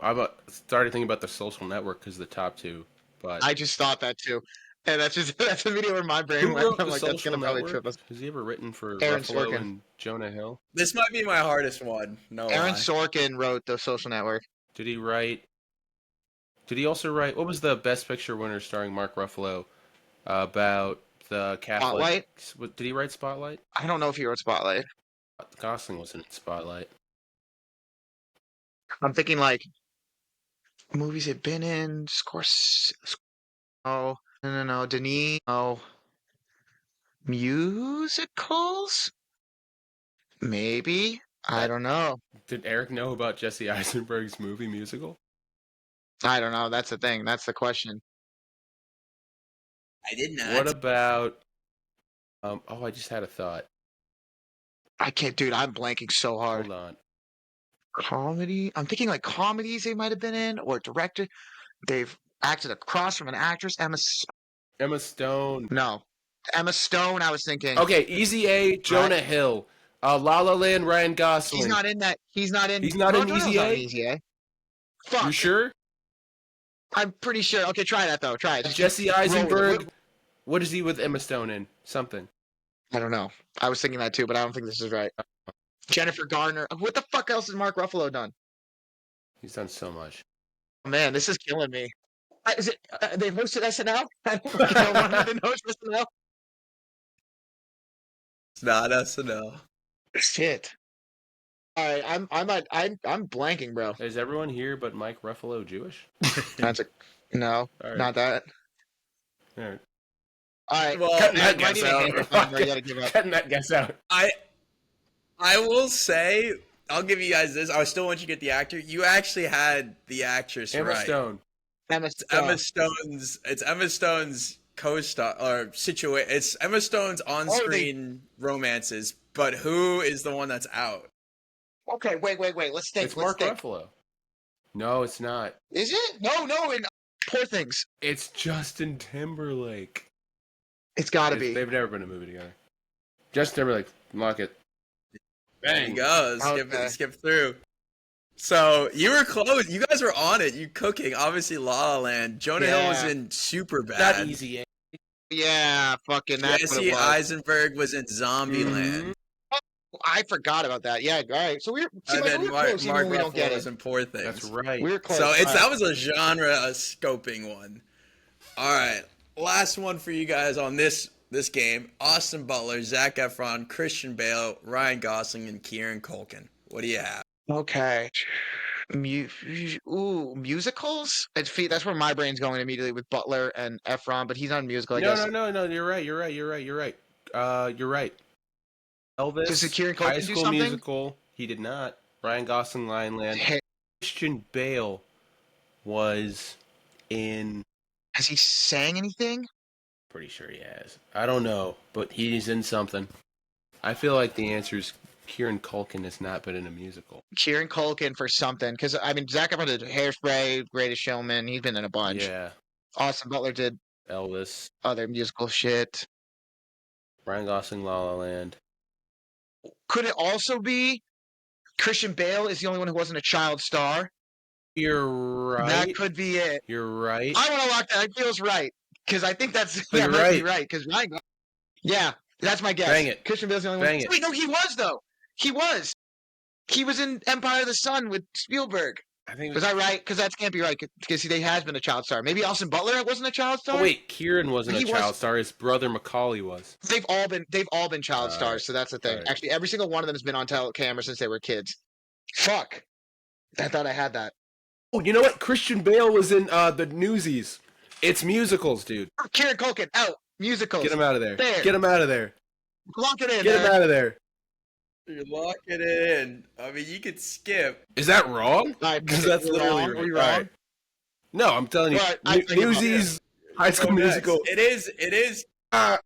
I started thinking about The Social Network because the top two, but I just thought that too. And that's a video where my brain who went. wrote I'm The like, that's Social going to probably Network? trip us. Has he ever written for Aaron Ruffalo Sorkin. and Jonah Hill? This might be my hardest one. No Aaron lie. Sorkin wrote The Social Network. Did he write? Did he also write? What was the Best Picture winner starring Mark Ruffalo about the Catholic? Spotlight? Did he write Spotlight? I don't know if he wrote Spotlight. Gosling wasn't in Spotlight. I'm thinking like movies had been in. Oh, no. Denis. Oh, musicals? Maybe. I don't know. Did Eric know about Jesse Eisenberg's movie musical? I don't know. That's the thing. That's the question. I did not. What about? I just had a thought. I can't, dude. I'm blanking so hard. Hold on. Comedy. I'm thinking like comedies they might have been in or directed. They've acted across from an actress. Emma Stone. No, Emma Stone. I was thinking. Okay, Easy A, Jonah Hill, La La Land, Ryan Gosling. He's not in that. He's not in. He's not No, in Jonah Hill's Easy not A? in Easy A. Fuck. You sure? I'm pretty sure. Okay, try that though. Try it. Jesse roll with it. Eisenberg. What is he with Emma Stone in? Something. I don't know. I was thinking that too, but I don't think this is right. Jennifer Garner. What the fuck else has Mark Ruffalo done? He's done so much. Oh, man, this is killing me. Is it? They hosted SNL. I don't fucking know one who didn't host SNL. It's not SNL. Shit. All right, I'm blanking, bro. Is everyone here but Mike Ruffalo Jewish? That's a no, All right. not that. All right. All right, Well, Cutting that I might guess need a out. hint or something, you gotta give up. Cutting that guess out. I will say, I'll give you guys this. I still want you to get the actor. You actually had the actress Emma right. Stone. Emma It's Emma Stone. Stone's. It's Emma Stone's co-star or situation. It's Emma Stone's Oh, they. on-screen romances, but who is the one that's out? Okay, wait. Let's think. It's Let's Mark think. Ruffalo. No, it's not. Is it? No. In Poor Things, It's Justin Timberlake. it's got to be. They've never been in a movie together. Justin Timberlake, lock it. There you Bang. go. Okay. Skip through. So you were close. You guys were on it. You cooking. Obviously, La La Land. Jonah Hill was Yeah. in Superbad. Not easy. Eh? Yeah, fucking that's what Jesse it was. Eisenberg was in Zombieland. Mhm. I forgot about that. Yeah, all right. So we And then were close, even Mark when we don't Ruffalo get was it. in Poor Things. That's right. We were close. So it's All that right. was a genre scoping one. All right, last one for you guys on this game: Austin Butler, Zac Efron, Christian Bale, Ryan Gosling, and Kieran Culkin. What do you have? Okay. Musicals? That's where my brain's going immediately with Butler and Efron, but he's not a musical, I guess. No. You're right. You're right. You're right. Elvis, Does Kieran High Culkin do School something? Musical. He did not. Ryan Gosling, Lion Land. Hey, Christian Bale was in. has he sang anything? Pretty sure he has. I don't know, but he's in something. I feel like the answer is Kieran Culkin has not been in a musical. Kieran Culkin for something, because I mean, Zac Efron did Hairspray, Greatest Showman. He's been in a bunch. Yeah, Austin Butler did Elvis, other musical shit. Ryan Gosling, La La Land. Could it also be Christian Bale is the only one who wasn't a child star? You're right. That could be it. You're right. I want to lock that. It feels right because I think that's You're might be right. right. Because yeah, that's my guess. Bang it. Christian Bale's the only Bang one. it. Wait, no, he was though. He was. He was in Empire of the Sun with Spielberg. I think. Was I right? Because that can't be right. Because he has been a child star. Maybe Austin Butler wasn't a child star. Oh wait, Kieran wasn't He a child was- star. His brother Macaulay was. They've all been child All stars. right. So that's the thing. All right. Actually, every single one of them has been on camera since they were kids. Fuck. I thought I had that. Oh, you know what? Christian Bale was in the Newsies. It's musicals, dude. Kieran Culkin out. Musicals. Get him out of there. There. Get him out of there. Lock it in. Get him out of there. You lock it in. I mean, you could skip. Is that wrong? All right, Because that's we're literally wrong. right. Are we All wrong? right. No, I'm telling you. Right, I think about Newsies, High School Go next. Musical. It is Oh.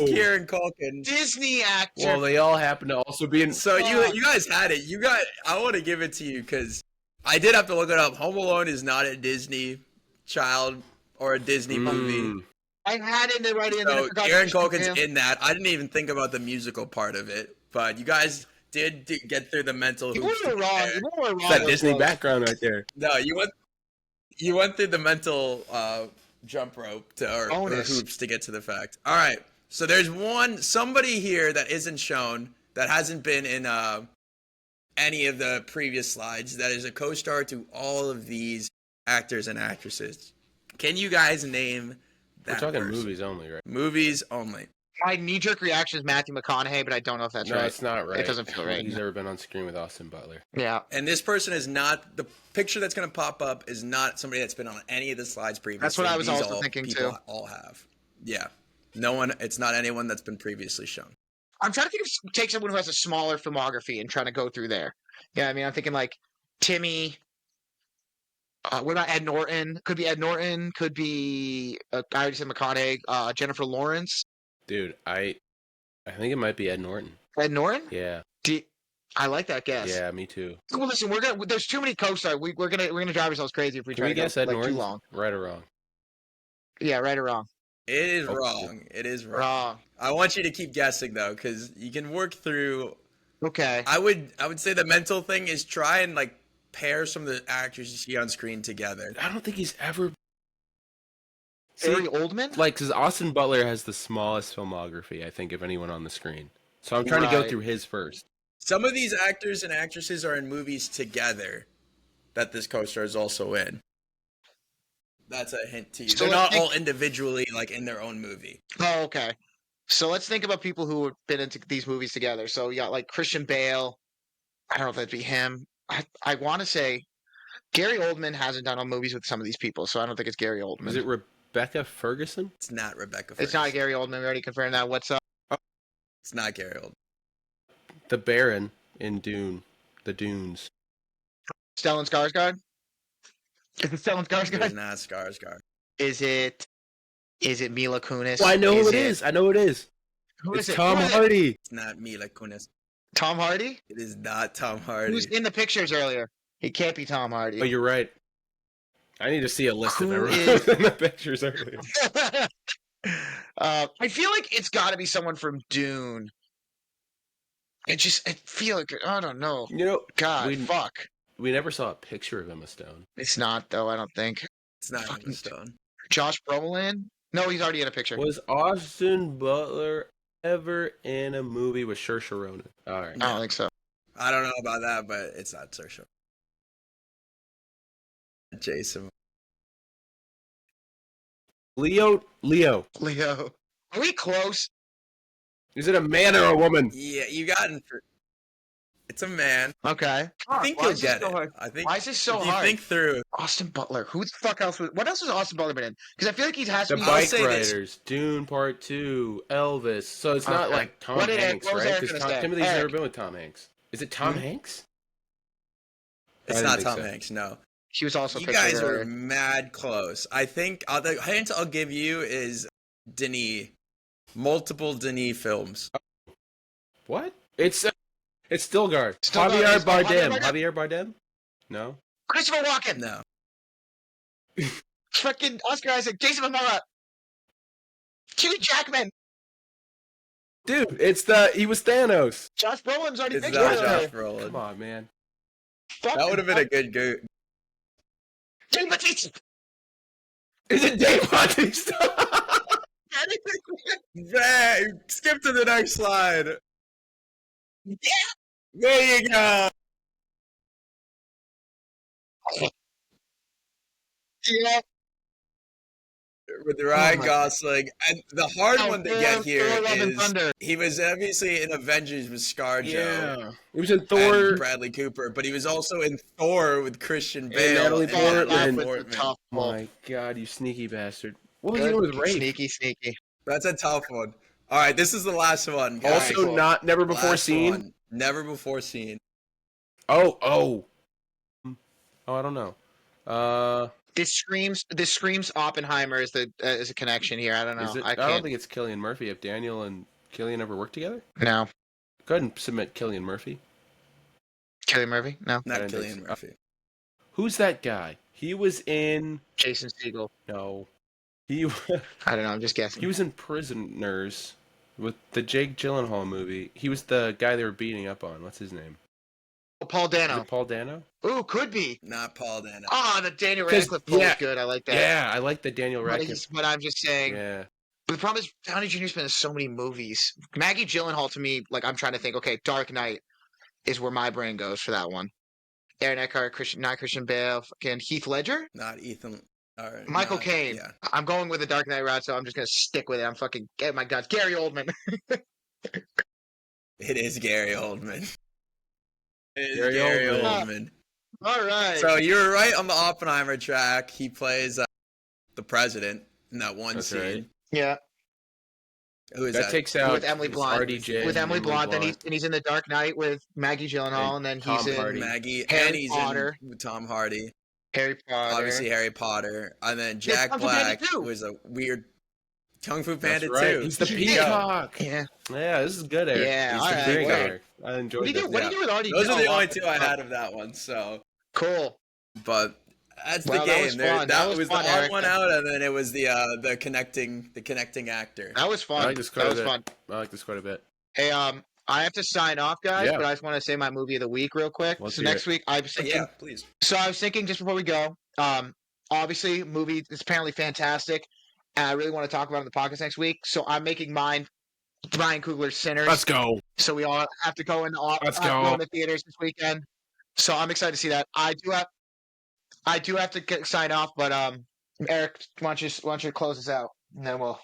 Kieran Culkin. Disney actor. Well, they all happen to also be in. So you guys had it. I want to give it to you because I did have to look it up. Home Alone is not a Disney child or a Disney movie. I had it right in. So Kieran Culkin's in that. I didn't even think about the musical part of it, but you guys did get through the mental You hoops. were wrong. You were wrong. It's that Disney background right there. No, you went through the mental jump rope or hoops to get to the fact. All right. So there's somebody here that isn't shown that hasn't been in any of the previous slides that is a co-star to all of these actors and actresses. Can you guys name that We're talking person? movies only, right? Movies only. My knee-jerk reaction is Matthew McConaughey, but I don't know if that's No, right. it's not right. It doesn't feel right. He's never been on screen with Austin Butler. Yeah. And this person is not, the picture that's going to pop up is not somebody that's been on any of the slides previously. That's what I was These also thinking people too. all have. Yeah. No one, it's not anyone that's been previously shown. I'm trying to think of take someone who has a smaller filmography and trying to go through there. Yeah, I mean, I'm thinking like Timmy. What about Ed Norton? Could be Ed Norton. Could be I already said McConaughey. Jennifer Lawrence. Dude, I think it might be Ed Norton. Ed Norton. Yeah. I like that guess. Yeah, me too. Well, listen, there's too many co-stars. We're gonna drive ourselves crazy if we Can try we to guess go Ed like, Norton? too long. Right or wrong? Yeah, right or wrong. It is wrong. It is wrong. Wrong. I want you to keep guessing though, because you can work through. Okay. I would say the mental thing is try and like pair some of the actors you see on screen together. I don't think he's ever. Gary Oldman. Like, because Austin Butler has the smallest filmography, I think, of anyone on the screen. So I'm trying to go Right. through his first. Some of these actors and actresses are in movies together that this co-star is also in. That's a hint to you. So They're let's not all individually like in their own movie. Oh, okay. So let's think about people who have been into these movies together. So you got like Christian Bale. I don't know if that'd be him. I want to say Gary Oldman hasn't done movies with some of these people, so I don't think it's Gary Oldman. Was it Rebecca Ferguson? It's not Rebecca Ferguson. It's not Gary Oldman. We already confirmed that. What's up? It's not Gary Oldman. The Baron in Dune. The Dunes. Stellan Skarsgård. Is it Stellan It is Skarsgård? not Skarsgård. Is it Mila Kunis? Well, I know who it is. I know who it is. Who It's is it? Tom Who is it? Hardy. It's not Mila Kunis. Tom Hardy? It is not Tom Who's Hardy. in the pictures earlier? He can't be Tom Hardy. Oh, you're right. I need to see a list of Who everyone is- in the pictures earlier. I feel like it's got to be someone from Dune. I feel like I don't know. You know, God, fuck. we never saw a picture of Emma Stone. It's not though. I don't think. It's not Fucking- Emma Stone. Josh Brolin? No, he's already in a picture. Was Austin Butler ever in a movie with Saoirse Ronan? All right. I don't think so. I don't know about that, but it's not Saoirse. Jason. Leo. Leo. Are we close? Is it a man or a woman? Yeah, you got it. It's a man. Okay. I think Why you'll is this get so it. hard? I think Why is this so if you hard? think through. Austin Butler. Who the fuck else was? What else has Austin Butler been in? Because I feel like he has to The be. I'll Bike say this. Riders, Dune Part 2, Elvis. So it's not Okay. like Tom What did Hanks, what was right? Eric Because gonna say? Timothy's Eric. never been with Tom Hanks. Is it Tom Hmm? Hanks? It's I not didn't Tom think so. Hanks, no. He was also. You pictured guys earlier. are mad close. I think the hint I'll give you is Denis. Multiple Denis films. What? It's Stilgar. Stilgar Javier is- oh, Javier Bardem. Bardem. Javier Bardem? No. Christopher Walken. No. Fucking Oscar Isaac. Jason Momoa. Hugh Jackman. Dude, he was Thanos. Josh Brolin's already It's pictured not earlier. Josh Brolin. Come on, man. That would have been a good go. Dave Bautista. Is it Dave Bautista? Hey, skip to the next slide. Yeah. There you go. Yeah. With Ryan my- Gosling. And the hard Oh, one to Thor- get here Thor: Love and is Thunder. he was obviously in Avengers with ScarJo. Yeah. He was in And Thor. Bradley Cooper, but he was also in Thor with Christian And Bale Natalie and Portman. Natalie That was a Portman. tough one. My God, you sneaky bastard. What was he doing with Rafe? Sneaky. That's a tough one. All right, this is the last one. guys. Also, cool. not never before Last seen. one. Never before seen. Oh, I don't know. This screams Oppenheimer is a connection here. I don't know. Is it? I I don't can't. think it's Cillian Murphy. If Daniel and Cillian ever worked together, No. go ahead and submit Cillian Murphy. Kelly Murphy? No. Not I didn't think Cillian so. Murphy. Who's that guy? He was in. Jason Segel. No, he I don't know. I'm just guessing. he was in Prisoners with the Jake Gyllenhaal movie. He was the guy they were beating up on. What's his name? Paul Is Dano. it Paul Dano? Ooh, could be. Not Paul Dano. Ah, the Daniel 'Cause- Radcliffe pull yeah. is good. I like that. Yeah, I like the Daniel But, Radcliffe. but I'm just saying. Yeah, But the problem is, Downey Jr.'s been in so many movies. Maggie Gyllenhaal, to me, like I'm trying to think. Okay, Dark Knight is where my brain goes for that one. Aaron Eckhart, not Christian Bale, fucking Heath Ledger, Not Ethan. Or Michael not- Caine. Yeah. I'm going with the Dark Knight route, so I'm just gonna stick with it. I'm fucking. Oh my God, Gary Oldman. It is Gary Oldman. It is Gary Gary Oldman. Oldman. All right. So you were right on the Oppenheimer track. He plays the president in that one That's scene. right. yeah, Who is that that? takes out With Emily Blunt. RDJ, with Emily Blunt, then Blunt. he's in the Dark Knight with Maggie Gyllenhaal, and then Tom he's in Hardy. Maggie, Harry and he's Potter. in with Tom Hardy. Harry Potter. Obviously Harry Potter, and then Jack Kung Fu Panda Black 2. was a weird Kung Fu That's Panda right. 2. He's the Yeah. peacock. Yeah. Yeah, this is good, Eric. Yeah, He's all the right, great well. guy. I enjoyed What do you this. do? What do you do with RDJ? Those are the only Oh, two I had of that one. So, Cool. but that's Well, the that game. was There, fun. that That was was the fun, odd Eric. one out, and then it was the connecting actor. That was fun. I like this That quite a was bit. fun. I like this quite a bit. Hey, I have to sign off, guys, Yeah. but I just want to say my movie of the week real quick. Let's So hear next week, I was thinking. Yeah, please. So I was thinking just before we go. Obviously, movie is apparently fantastic, and I really want to talk about it in the podcast next week. So I'm making mine Ryan Coogler's Sinners. Let's go. So we all have to go in Let's go go. in the theaters this weekend. So I'm excited to see that. I do have to sign off, but Eric, why don't you close us out, and then we'll.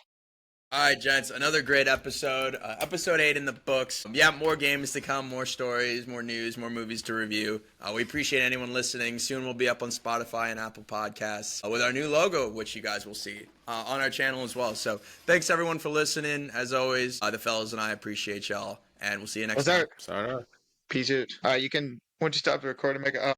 All right, gents, another great episode. Episode 8 in the books. Yeah, more games to come, more stories, more news, more movies to review. We appreciate anyone listening. Soon we'll be up on Spotify and Apple Podcasts with our new logo, which you guys will see on our channel as well. So thanks, everyone, for listening. As always, the fellas and I appreciate y'all, and we'll see you next time. Sayonara. Peace out. You can once you stop the recording, make it up.